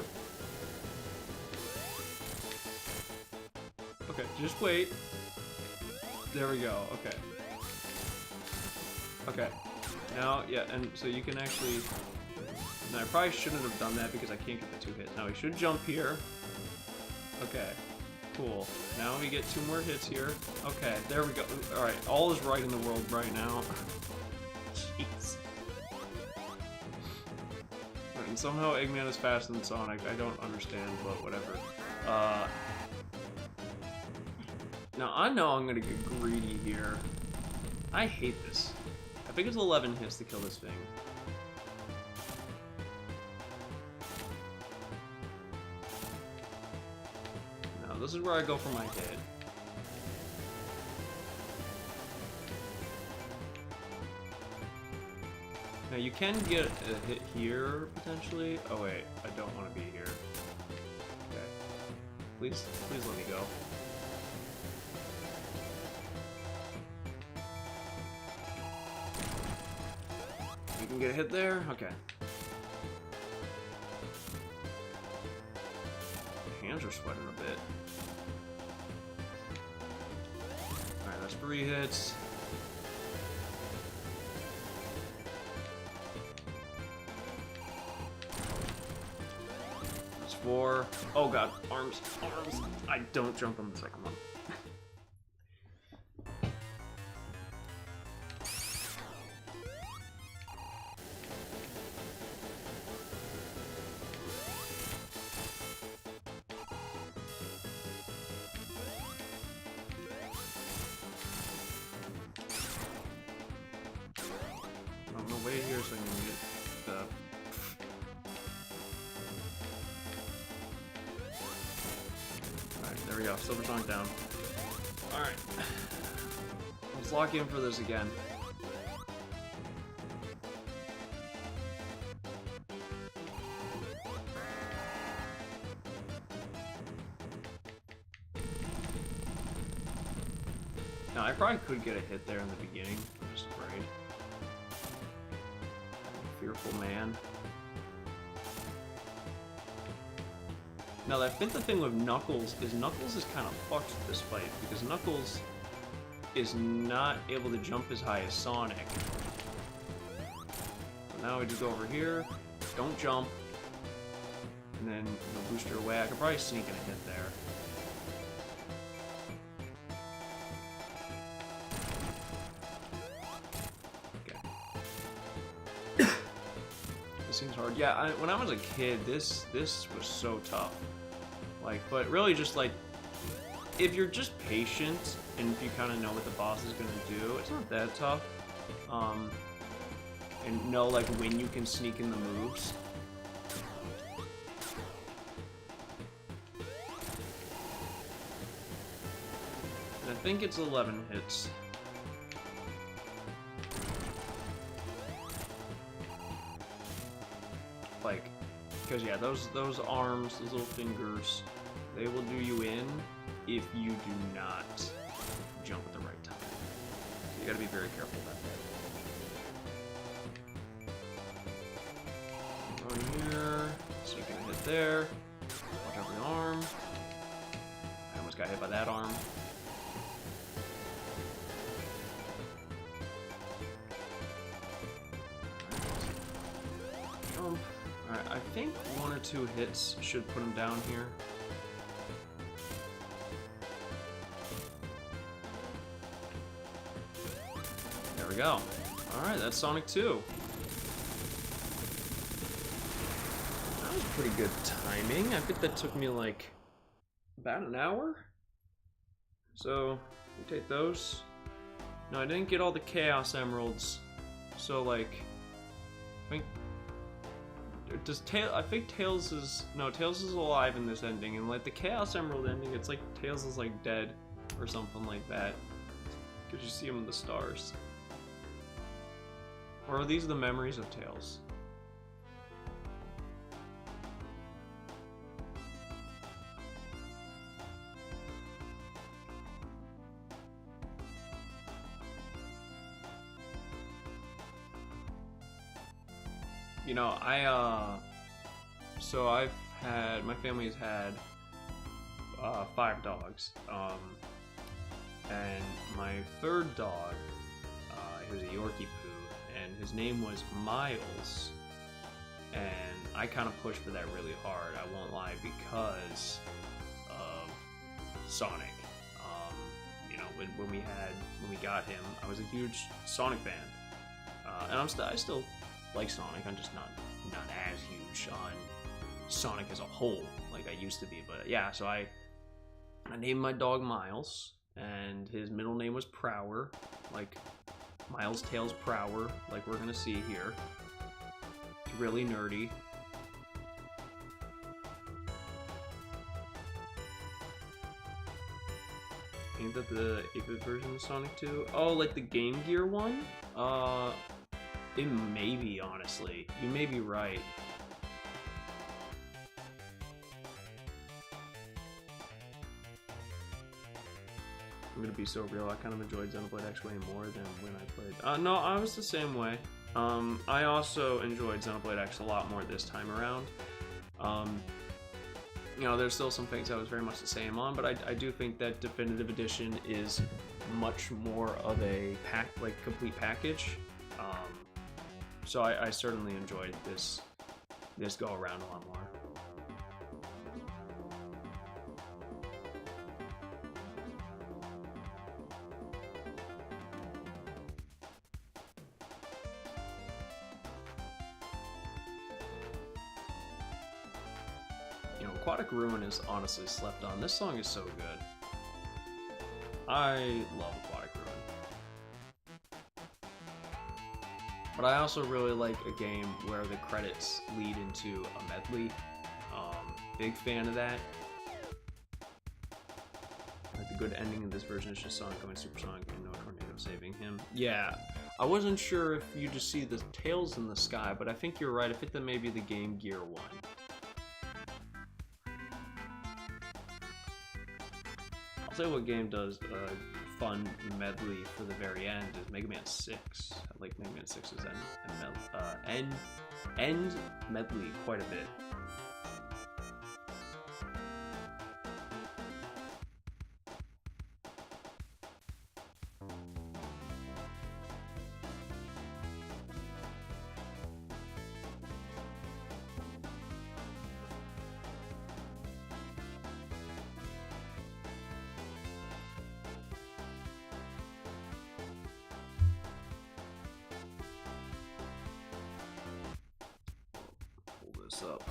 Okay, just wait. There we go, okay. Okay. Now, yeah, and so you can actually... Now, I probably shouldn't have done that because I can't get the 2 hits. Now, we should jump here. Okay. Cool. Now we get 2 more hits here. Okay, there we go. Alright, all is right in the world right now. Jeez. And somehow Eggman is faster than Sonic. I don't understand, but whatever. Now, I know I'm gonna get greedy here. I hate this. I think it's 11 hits to kill this thing. Now, this is where I go for my hit. Now, you can get a hit here, potentially. Oh, wait. I don't want to be here. Okay. Please let me go. You can get a hit there? Okay. Hands are sweating a bit. Alright, that's 3 hits. That's 4. Oh god, arms. I don't jump on the second one. I'm gonna wait here so I can get the... Alright, there we go. Silver Sonic down. Alright. Let's lock in for this again. Now, I probably could get a hit there in the beginning. I'm just afraid. Fearful man. Now, I think the thing with Knuckles is kind of fucked with this fight because Knuckles is not able to jump as high as Sonic. So now we just go over here, don't jump, and then boost your way. I could probably sneak in a hit there. Seems hard. Yeah, when I was a kid, this was so tough. Like, but really just like, if you're just patient and if you kind of know what the boss is gonna do, it's not that tough. And know like when you can sneak in the moves. And I think it's 11 hits. Like, because yeah, those arms, those little fingers, they will do you in if you do not jump at the right time. So you gotta be very careful about that. Go here, so you can hit there. Watch out for the arm. I almost got hit by that arm. Jump. Alright, I think 1 or 2 hits should put him down here. There we go. Alright, that's Sonic 2. That was pretty good timing. I think that took me like about an hour. So, we take those. No, I didn't get all the Chaos Emeralds. So like, I think I think Tails is... No, Tails is alive in this ending, and like the Chaos Emerald ending, it's like Tails is like dead, or something like that. Because you see him in the stars. Or are these the memories of Tails? You know, so my family has had 5 dogs. And my third dog, he was a Yorkie poo, and his name was Miles. And I kind of pushed for that really hard, I won't lie, because of Sonic. You know, when we got him, I was a huge Sonic fan, and I still like Sonic. I'm just not as huge on Sonic as a whole like I used to be. But yeah, so I named my dog Miles, and his middle name was Prower, like Miles Tails Prower, like we're gonna see here. It's really nerdy. Ain't that the 8-bit version of Sonic 2? Oh, like the Game Gear one? It may be, honestly. You may be right. I'm gonna be so real, I kind of enjoyed Xenoblade X way more than when I played... no, I was the same way. I also enjoyed Xenoblade X a lot more this time around. You know, there's still some things I was very much the same on, but I do think that Definitive Edition is much more of a complete package. So I certainly enjoyed this go around a lot more. You know, Aquatic Ruin is honestly slept on. This song is so good. I love Aquatic Ruin. But I also really like a game where the credits lead into a medley. Big fan of that. Like the good ending of this version is just Sonic going supersonic and no tornado saving him. Yeah, I wasn't sure if you just see the tails in the sky, but I think you're right. I think that may be the Game Gear one. I'll tell you what game does a fun medley for the very end is Mega Man 6. I like Mega Man 6's end medley quite a bit. Up.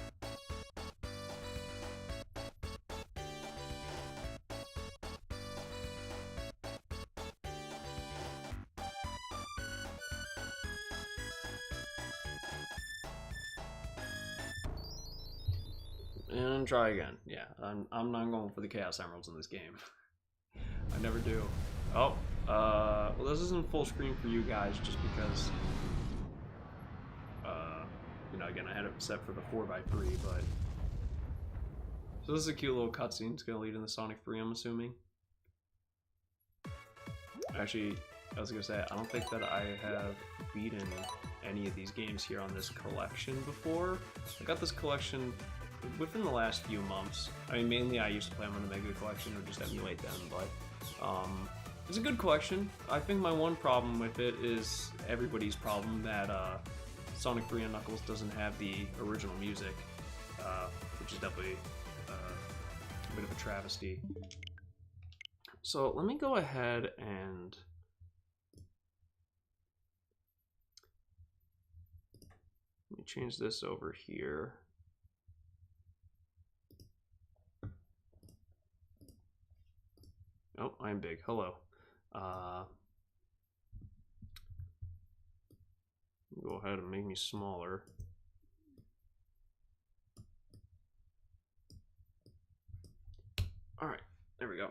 And try again. Yeah, I'm not going for the Chaos Emeralds in this game. I never do. Oh, well, this isn't full screen for you guys just because. You know, again, I had it set for the 4x3, but... So this is a cute little cutscene. It's going to lead into Sonic 3, I'm assuming. Actually, I was going to say, I don't think that I have beaten any of these games here on this collection before. I got this collection within the last few months. I mean, mainly I used to play them on the Mega Collection or just emulate them, but... it's a good collection. I think my one problem with it is everybody's problem that, Sonic 3 and Knuckles doesn't have the original music, which is definitely a bit of a travesty. So let me go ahead and let me change this over here. Oh, I'm big. Hello. Go ahead and make me smaller. Alright, there we go.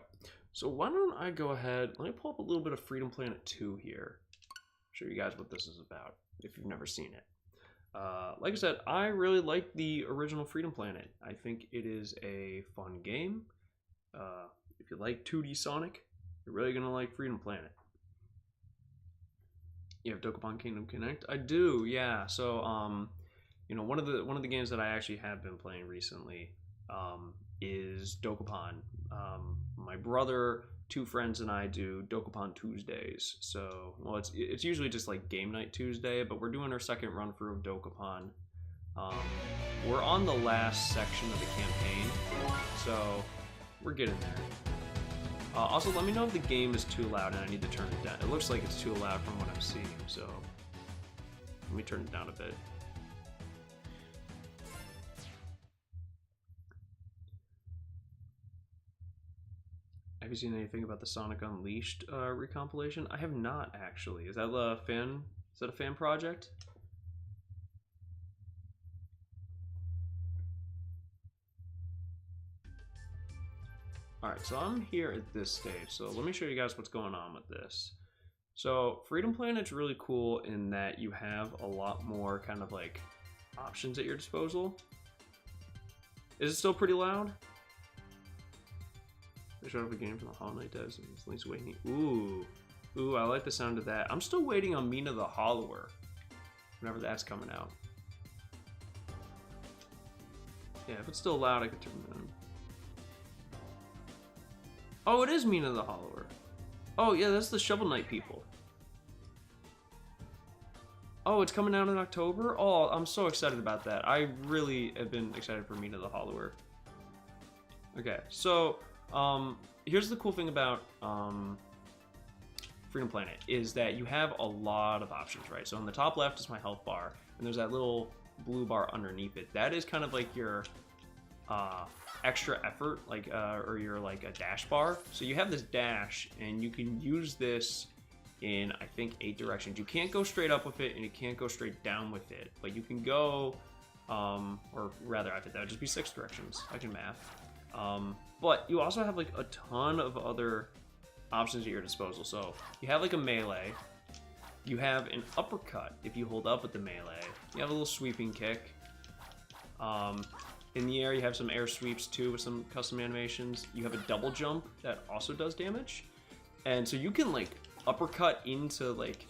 So why don't I go ahead, let me pull up a little bit of Freedom Planet 2 here. Show you guys what this is about, if you've never seen it. Like I said, I really like the original Freedom Planet. I think it is a fun game. If you like 2D Sonic, you're really gonna like Freedom Planet. You have Dokapon Kingdom Connect? I do, yeah. So, you know, one of the games that I actually have been playing recently is Dokapon. My brother, two friends, and I do Dokapon Tuesdays. So, well, it's usually just like game night Tuesday, but we're doing our second run through of Dokapon. We're on the last section of the campaign, so we're getting there. Also, let me know if the game is too loud and I need to turn it down. It looks like it's too loud from what I'm seeing, so let me turn it down a bit. Have you seen anything about the Sonic Unleashed recompilation? I have not, actually. Is that a fan? Is that a fan project? Alright, so I'm here at this stage, so let me show you guys what's going on with this. So, Freedom Planet's really cool in that you have a lot more kind of like options at your disposal. Is it still pretty loud? They showed up a game from the Hollow Knight devs and it's Link's Awakening. Ooh, I like the sound of that. I'm still waiting on Mina the Hollower, whenever that's coming out. Yeah, if it's still loud, I could turn it on. Oh, it is Mina the Hollower. Oh, yeah, that's the Shovel Knight people. Oh, it's coming out in October? Oh, I'm so excited about that. I really have been excited for Mina the Hollower. Okay, so, here's the cool thing about Freedom Planet, is that you have a lot of options, right? So on the top left is my health bar, and there's that little blue bar underneath it. That is kind of like your extra effort, like or your like a dash bar. So you have this dash, and you can use this in I think 8 directions. You can't go straight up with it, and you can't go straight down with it, but you can go, or rather, I think that would just be 6 directions. I can math. But you also have like a ton of other options at your disposal. So you have like a melee. You have an uppercut if you hold up with the melee. You have a little sweeping kick. In the air, you have some air sweeps too with some custom animations. You have a double jump that also does damage. And so you can like uppercut into like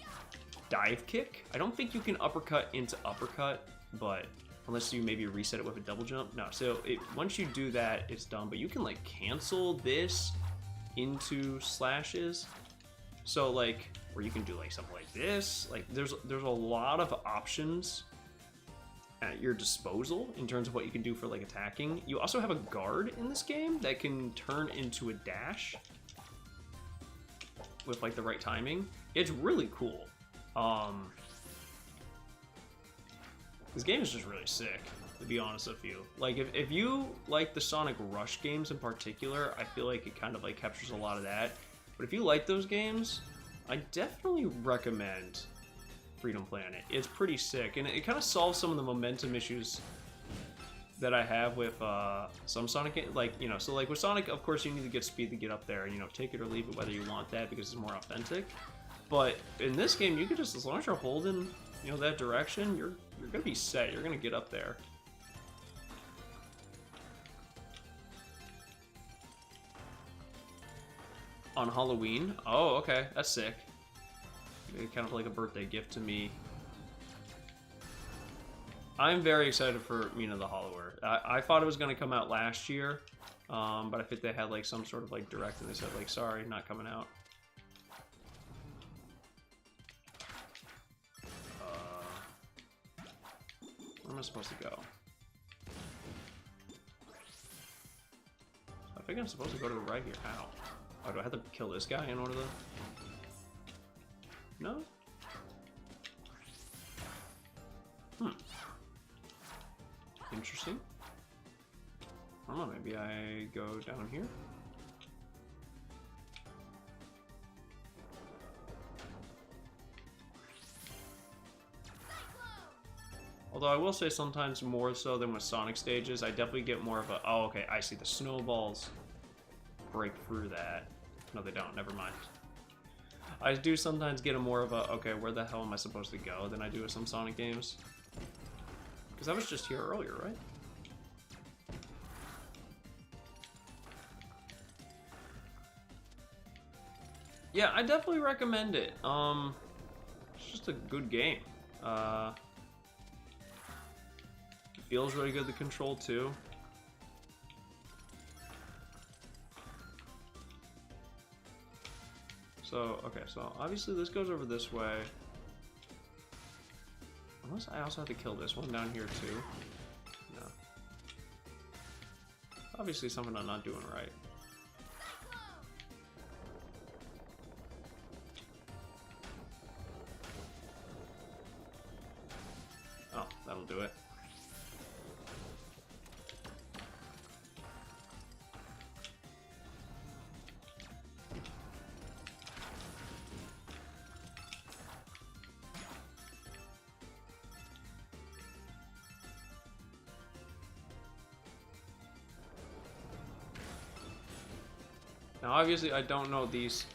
dive kick. I don't think you can uppercut into uppercut, but unless you maybe reset it with a double jump. No, so once you do that, it's done. But you can like cancel this into slashes. So like, or you can do like something like this. Like there's a lot of options at your disposal in terms of what you can do for like attacking. You also have a guard in this game that can turn into a dash with like the right timing. It's really cool. This game is just really sick, to be honest with you. Like if you like the Sonic Rush games in particular, I feel like it kind of like captures a lot of that. But if you like those games, I definitely recommend Freedom Planet. It's pretty sick, and it kind of solves some of the momentum issues that I have with some Sonic games. Like, you know, so like with Sonic, of course, you need to get speed to get up there, and, you know, take it or leave it whether you want that because it's more authentic. But in this game, you can just, as long as you're holding, you know, that direction, you're gonna be set. You're gonna get up there. On Halloween? Oh, okay, that's sick. Kind of like a birthday gift to me. I'm very excited for Mina the Hollower. I thought it was going to come out last year, but I think they had like some sort of like direct and they said like, sorry, not coming out. Where am I supposed to go? I think I'm supposed to go to the right here. How? Oh, do I have to kill this guy in order to... No? Interesting. I don't know, maybe I go down here? Although I will say sometimes more so than with Sonic stages, I definitely get more of a, oh, okay, I see the snowballs break through that. No, they don't, never mind. I do sometimes get a more of a, okay, where the hell am I supposed to go than I do with some Sonic games. Because I was just here earlier, right? Yeah, I definitely recommend it. It's just a good game. Feels really good to control too. So, okay, so obviously this goes over this way. Unless I also have to kill this one down here too. No. Obviously something I'm not doing right. Oh, that'll do it. Now, obviously, I don't know these.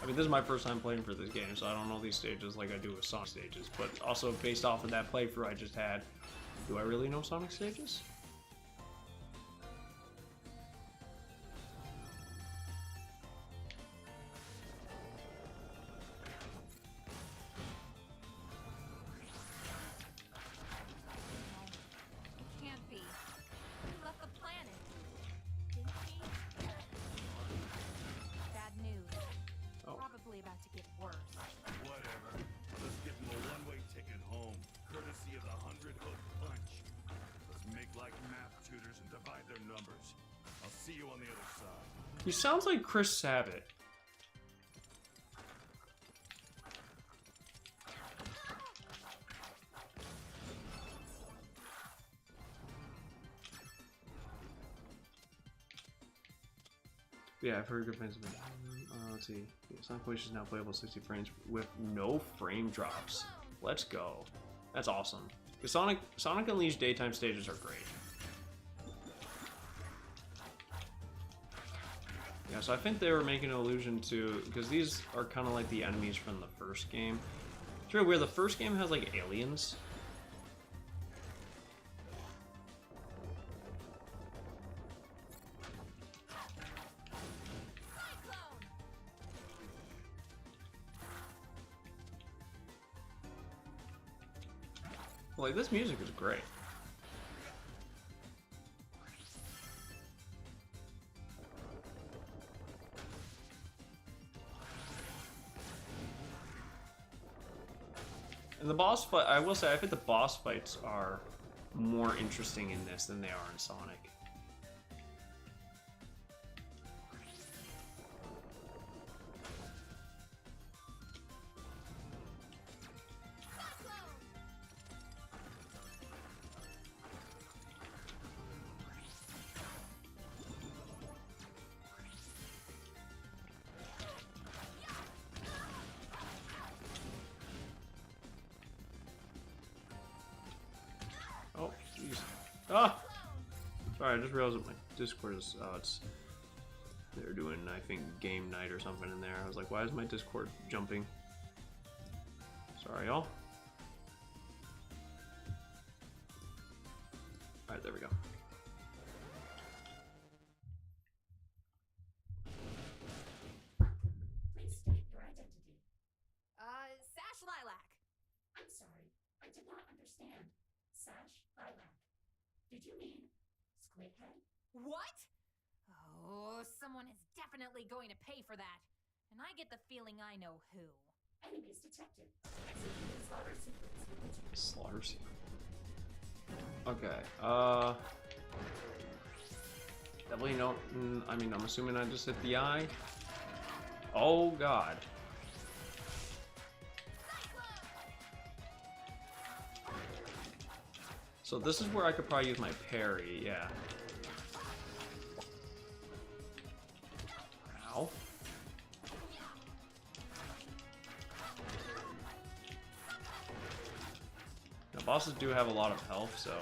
I mean, this is my first time playing for this game, so I don't know these stages like I do with Sonic stages. But also, based off of that playthrough I just had, do I really know Sonic stages? About to get worse. Whatever. Let's give them a one-way ticket home, courtesy of the 100-hook punch. Let's make like map tutors and divide their numbers. I'll see you on the other side. He sounds like Chris Sabat. Yeah, I've heard good things about it. Let's see. Sonic Push is now playable 60 frames with no frame drops. Let's go. That's awesome. Because Sonic Unleashed daytime stages are great. Yeah, so I think they were making an allusion to, because these are kind of like the enemies from the first game. It's really weird. The first game has like aliens. Like, this music is great. And the boss fight, I will say, I think the boss fights are more interesting in this than they are in Sonic. Oh, jeez. Ah! Sorry, I just realized that my Discord is, they're doing, I think, game night or something in there. I was like, why is my Discord jumping? Sorry, y'all. Alright, there we go. Please state your identity. Sash Lilac. I'm sorry, I did not understand. Sash Lilac. Did you mean Squidhead? What? Oh, someone is definitely going to pay for that. And I get the feeling I know who. Enemies detected. Executing slaughter sequence. Slaughter sequence. Okay, definitely no, I mean, I'm assuming I just hit the eye. Oh, God. So this is where I could probably use my parry, yeah. Ow. Now, bosses do have a lot of health, so...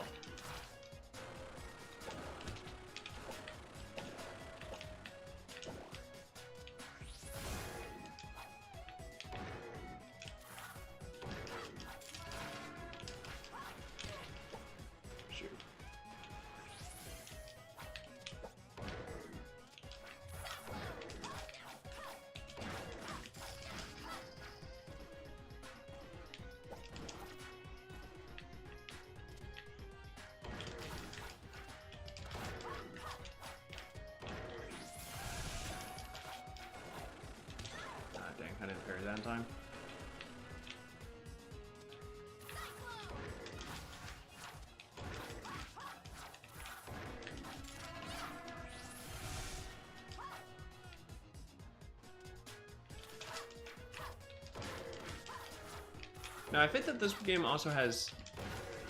Shoot. that in time. Now, I think that this game also has...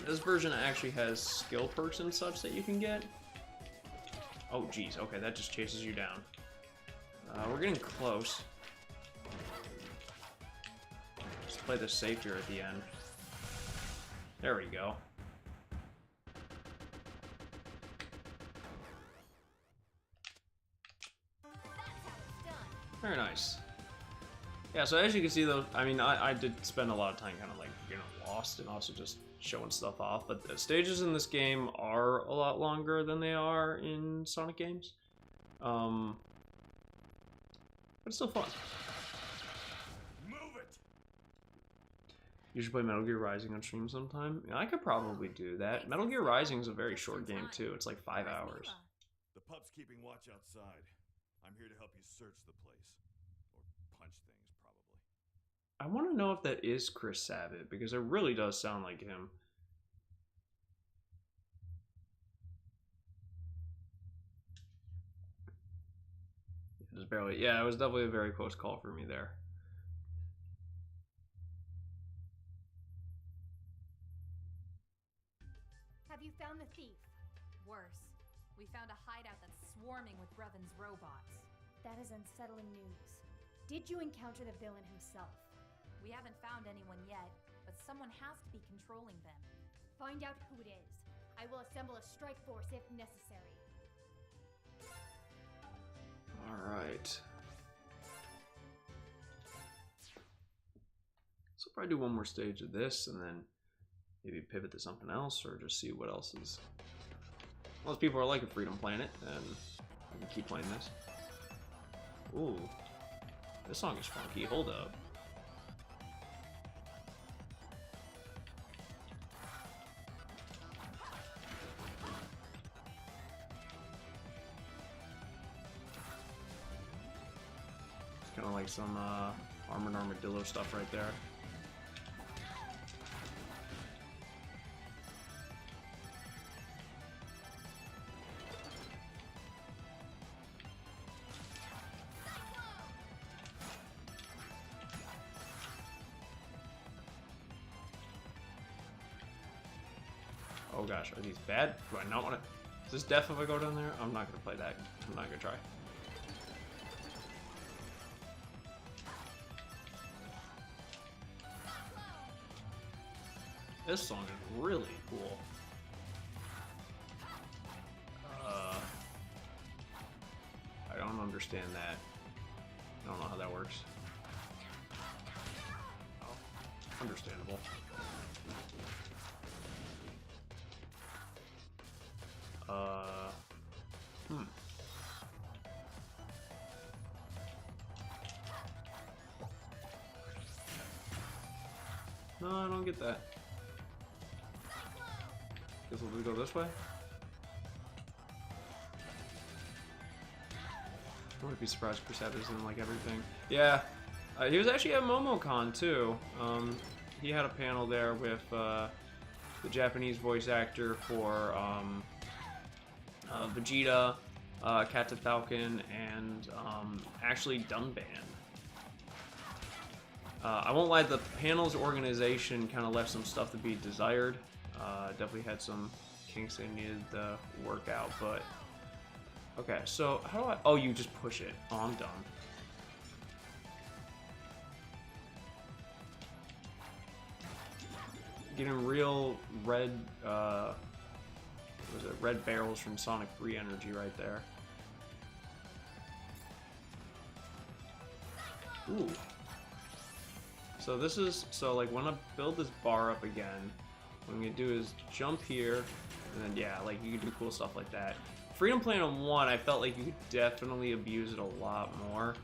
This version actually has skill perks and such that you can get. Oh, geez. Okay, that just chases you down. We're getting close. Just play this safe here at the end. There we go. Very nice. Yeah, so as you can see, though, I mean, I did spend a lot of time kind of like, you know, lost and also just showing stuff off. But the stages in this game are a lot longer than they are in Sonic games. But it's still fun. Move it. You should play Metal Gear Rising on stream sometime. Yeah, I could probably do that. Metal Gear Rising is a very short game, too. It's like 5 hours. The pup's keeping watch outside. I'm here to help you search the place. Or punch things, probably. I want to know if that is Chris Sabat, because it really does sound like him. Just barely. Yeah, it was definitely a very close call for me there. Have you found the thief? Worse. We found a hideout that's swarming with Brevon's robots. That is unsettling news. Did you encounter the villain himself? We haven't found anyone yet, but someone has to be controlling them. Find out who it is. I will assemble a strike force if necessary. Alright. So probably do one more stage of this and then maybe pivot to something else or just see what else is. Most people are liking Freedom Planet and I can keep playing this. Ooh. This song is funky. Hold up. Kind of like some Armored Armadillo stuff right there. Oh gosh, are these bad? Do I not want to? Is this death if I go down there? I'm not going to play that. I'm not going to try. This song is really cool. I don't understand that. I don't know how that works. Oh, understandable. No, I don't get that. Guess we'll go this way. I wouldn't be surprised Chris Sabat is in like everything. Yeah, he was actually at MomoCon too. He had a panel there with the Japanese voice actor for Vegeta, Captain Falcon, and actually Dunban. I won't lie, the panel's organization kind of left some stuff to be desired. Definitely had some kinks they needed to work out, but... Okay, so how do I... Oh, you just push it. Oh, I'm done. Getting real red... what was it? Red barrels from Sonic 3 energy right there. Ooh. So this is... So, like, when I build this bar up again... What I'm gonna do is jump here, and then yeah, like you can do cool stuff like that. Freedom Planet 1, I felt like you could definitely abuse it a lot more.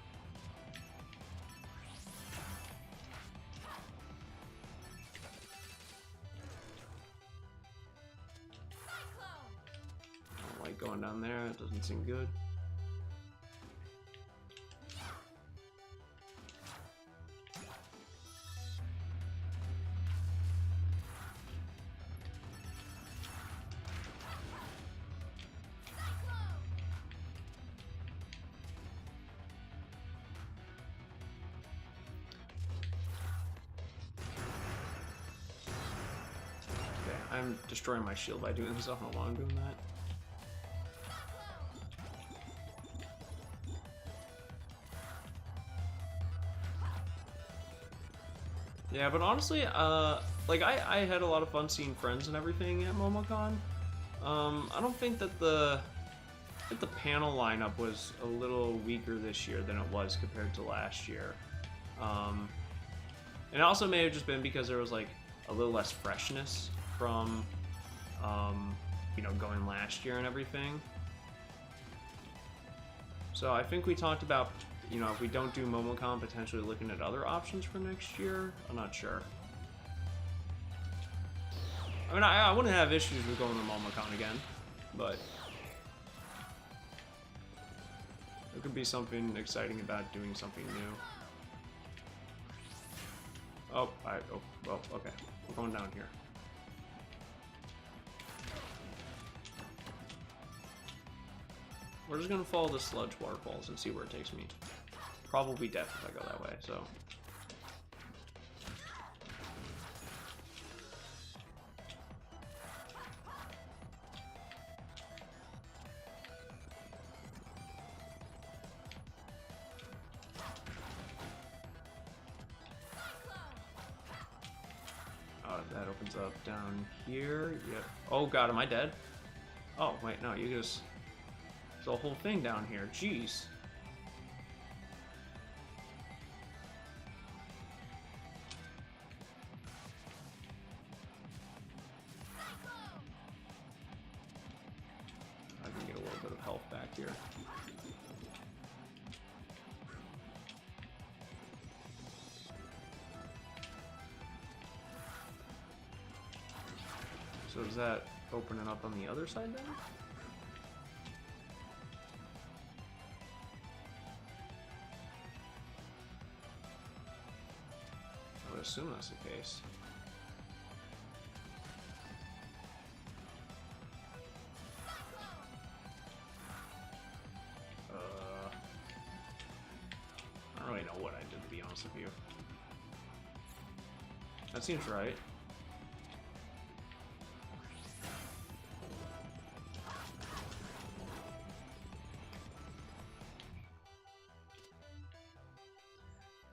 I don't like going down there, it doesn't seem good. I'm destroying my shield by doing this. I don't know why I'm doing that. Yeah, but honestly, like I had a lot of fun seeing friends and everything at MomoCon. I don't think that the panel lineup was a little weaker this year than it was compared to last year. And it also may have just been because there was like a little less freshness from, you know, going last year and everything. So I think we talked about, you know, if we don't do MomoCon, potentially looking at other options for next year. I'm not sure. I mean, I wouldn't have issues with going to MomoCon again, but there could be something exciting about doing something new. Oh, well, okay. We're going down here. We're just gonna follow the sludge waterfalls and see where it takes me. Probably death if I go that way, so. That opens up down here. Yep. Oh god, am I dead? Oh, wait, no, you just... There's a whole thing down here. Jeez. I can get a little bit of health back here. So is that opening up on the other side then? I would assume that's the case. I don't really know what I did, to be honest with you. That seems right.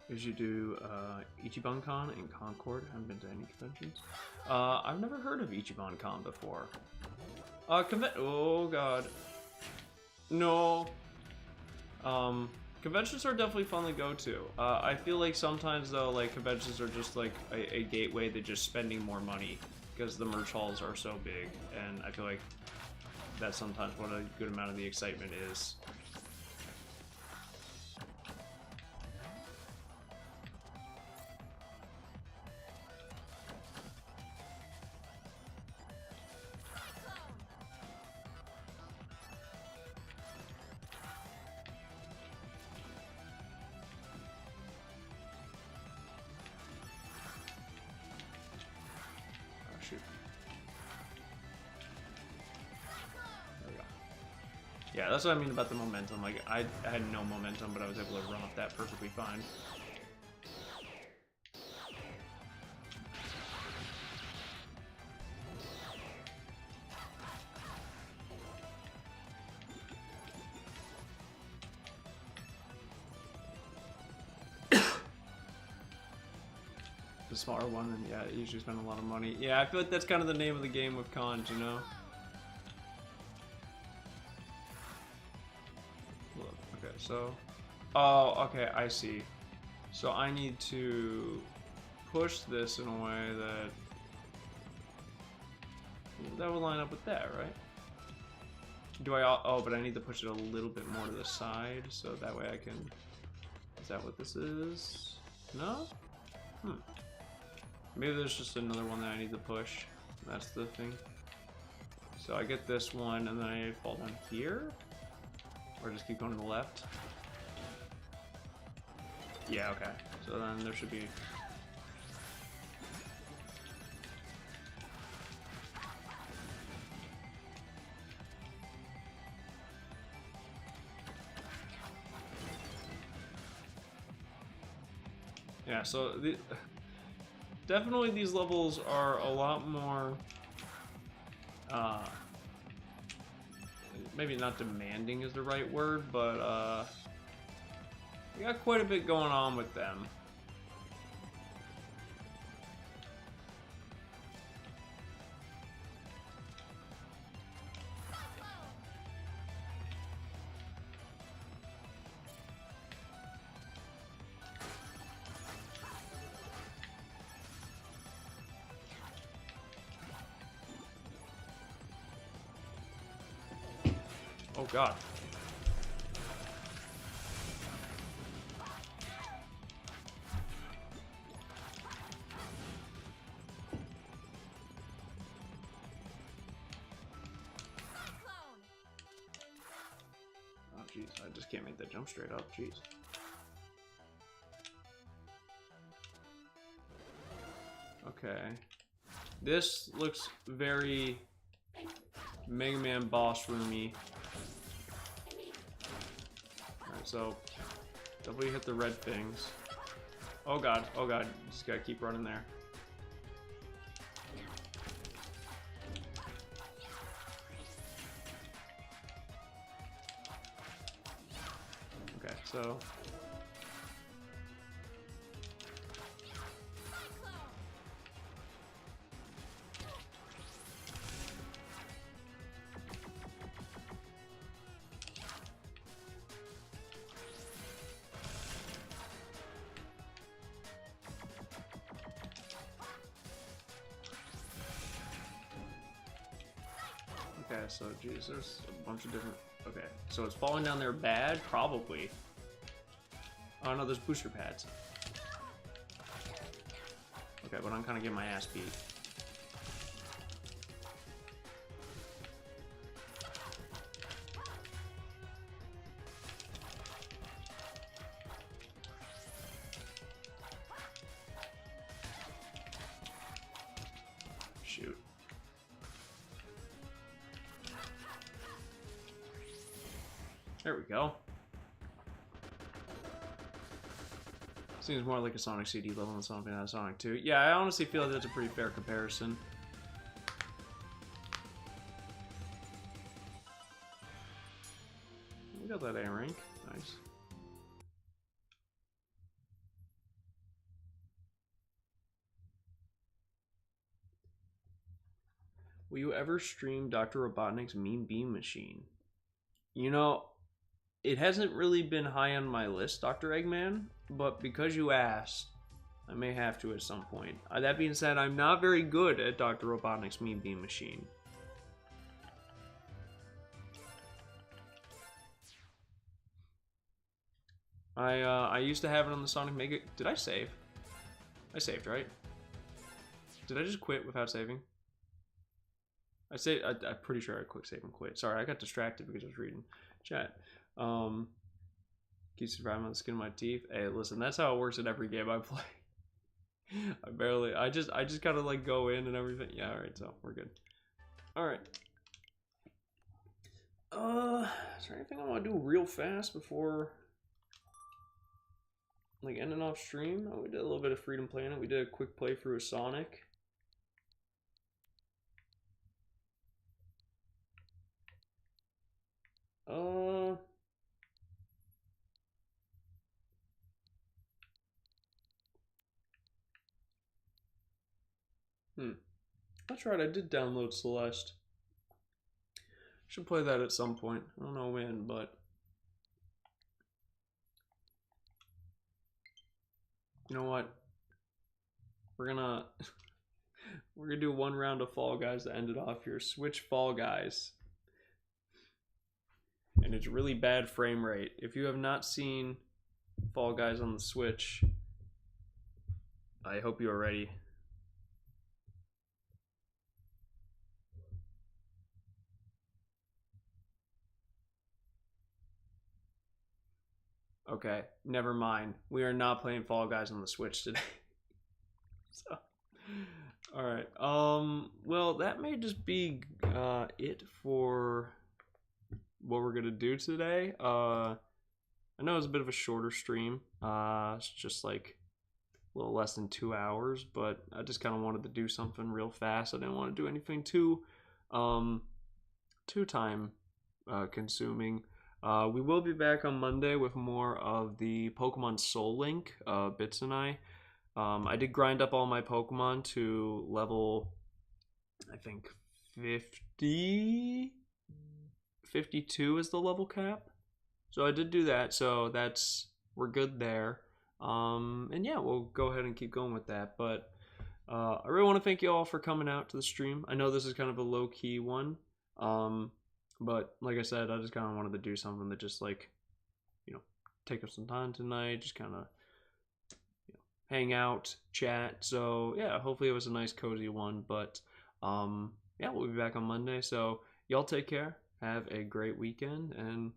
We should do Ichiban Con in Concord. I haven't been to any conventions. I've never heard of Ichiban Con before. Oh god. No. Conventions are definitely fun to go to. I feel like sometimes though, like conventions are just like a gateway to just spending more money because the merch halls are so big, and I feel like that's sometimes what a good amount of the excitement is. Yeah, that's what I mean about the momentum. Like, I had no momentum, but I was able to run off that perfectly fine. The smaller one, and yeah, you usually spend a lot of money. Yeah, I feel like that's kind of the name of the game with cons, you know? Okay, so... Oh, okay, I see. So I need to push this in a way that will line up with that, right? Do I... Oh, but I need to push it a little bit more to the side, so that way I can... Is that what this is? No? Maybe there's just another one that I need to push. That's the thing. So I get this one, and then I fall down here? Or just keep going to the left? Yeah, okay. So then there should be... Yeah, so definitely these levels are a lot more maybe not demanding is the right word, but we got quite a bit going on with them. Oh god. Oh jeez, I just can't make that jump straight up, jeez. Okay. This looks very Mega Man boss roomy. Alright, so definitely hit the red things. Oh god, just gotta keep running there. Okay, so okay, so geez, there's a bunch of different. Okay, so it's falling down there bad, probably. Oh no, there's booster pads. Okay, but I'm kind of getting my ass beat. Shoot. There we go. Seems more like a Sonic CD level than something out of Sonic 2. Yeah, I honestly feel like that's a pretty fair comparison. We got that A rank. Nice. Will you ever stream Dr. Robotnik's Mean Beam Machine? You know, it hasn't really been high on my list, Dr. Eggman, but because you asked, I may have to at some point. That being said, I'm not very good at Dr. Robotnik's Mean Beam Machine. I used to have it on the Sonic Mega. Did I save? I saved, right? Did I just quit without saving? I'm pretty sure I quick save and quit. Sorry, I got distracted because I was reading chat. Keep surviving on the skin of my teeth. Hey, listen, that's how it works in every game I play. I just gotta like go in and everything. Yeah, alright, so we're good. Alright. Is there anything I want to do real fast before like ending off stream? Oh, we did a little bit of Freedom Planet. We did a quick playthrough of Sonic. That's right, I did download Celeste. Should play that at some point. I don't know when, but you know what? We're gonna do one round of Fall Guys to end it off here. Switch Fall Guys. And it's really bad frame rate. If you have not seen Fall Guys on the Switch, I hope you are ready. Okay, never mind. We are not playing Fall Guys on the Switch today. So, alright. Well, that may just be it for what we're gonna do today. I know it's a bit of a shorter stream. It's just like a little less than 2 hours, but I just kind of wanted to do something real fast. I didn't want to do anything too too time consuming. We will be back on Monday with more of the Pokemon Soul Link, Bits and I did grind up all my Pokemon to level, I think, 50? 52 is the level cap. So I did do that, so we're good there. And yeah, we'll go ahead and keep going with that. But I really want to thank you all for coming out to the stream. I know this is kind of a low-key one. But like I said, I just kind of wanted to do something that just like, take up some time tonight, just kind of hang out, chat. So yeah, hopefully it was a nice cozy one. But yeah, we'll be back on Monday. So y'all take care. Have a great weekend, and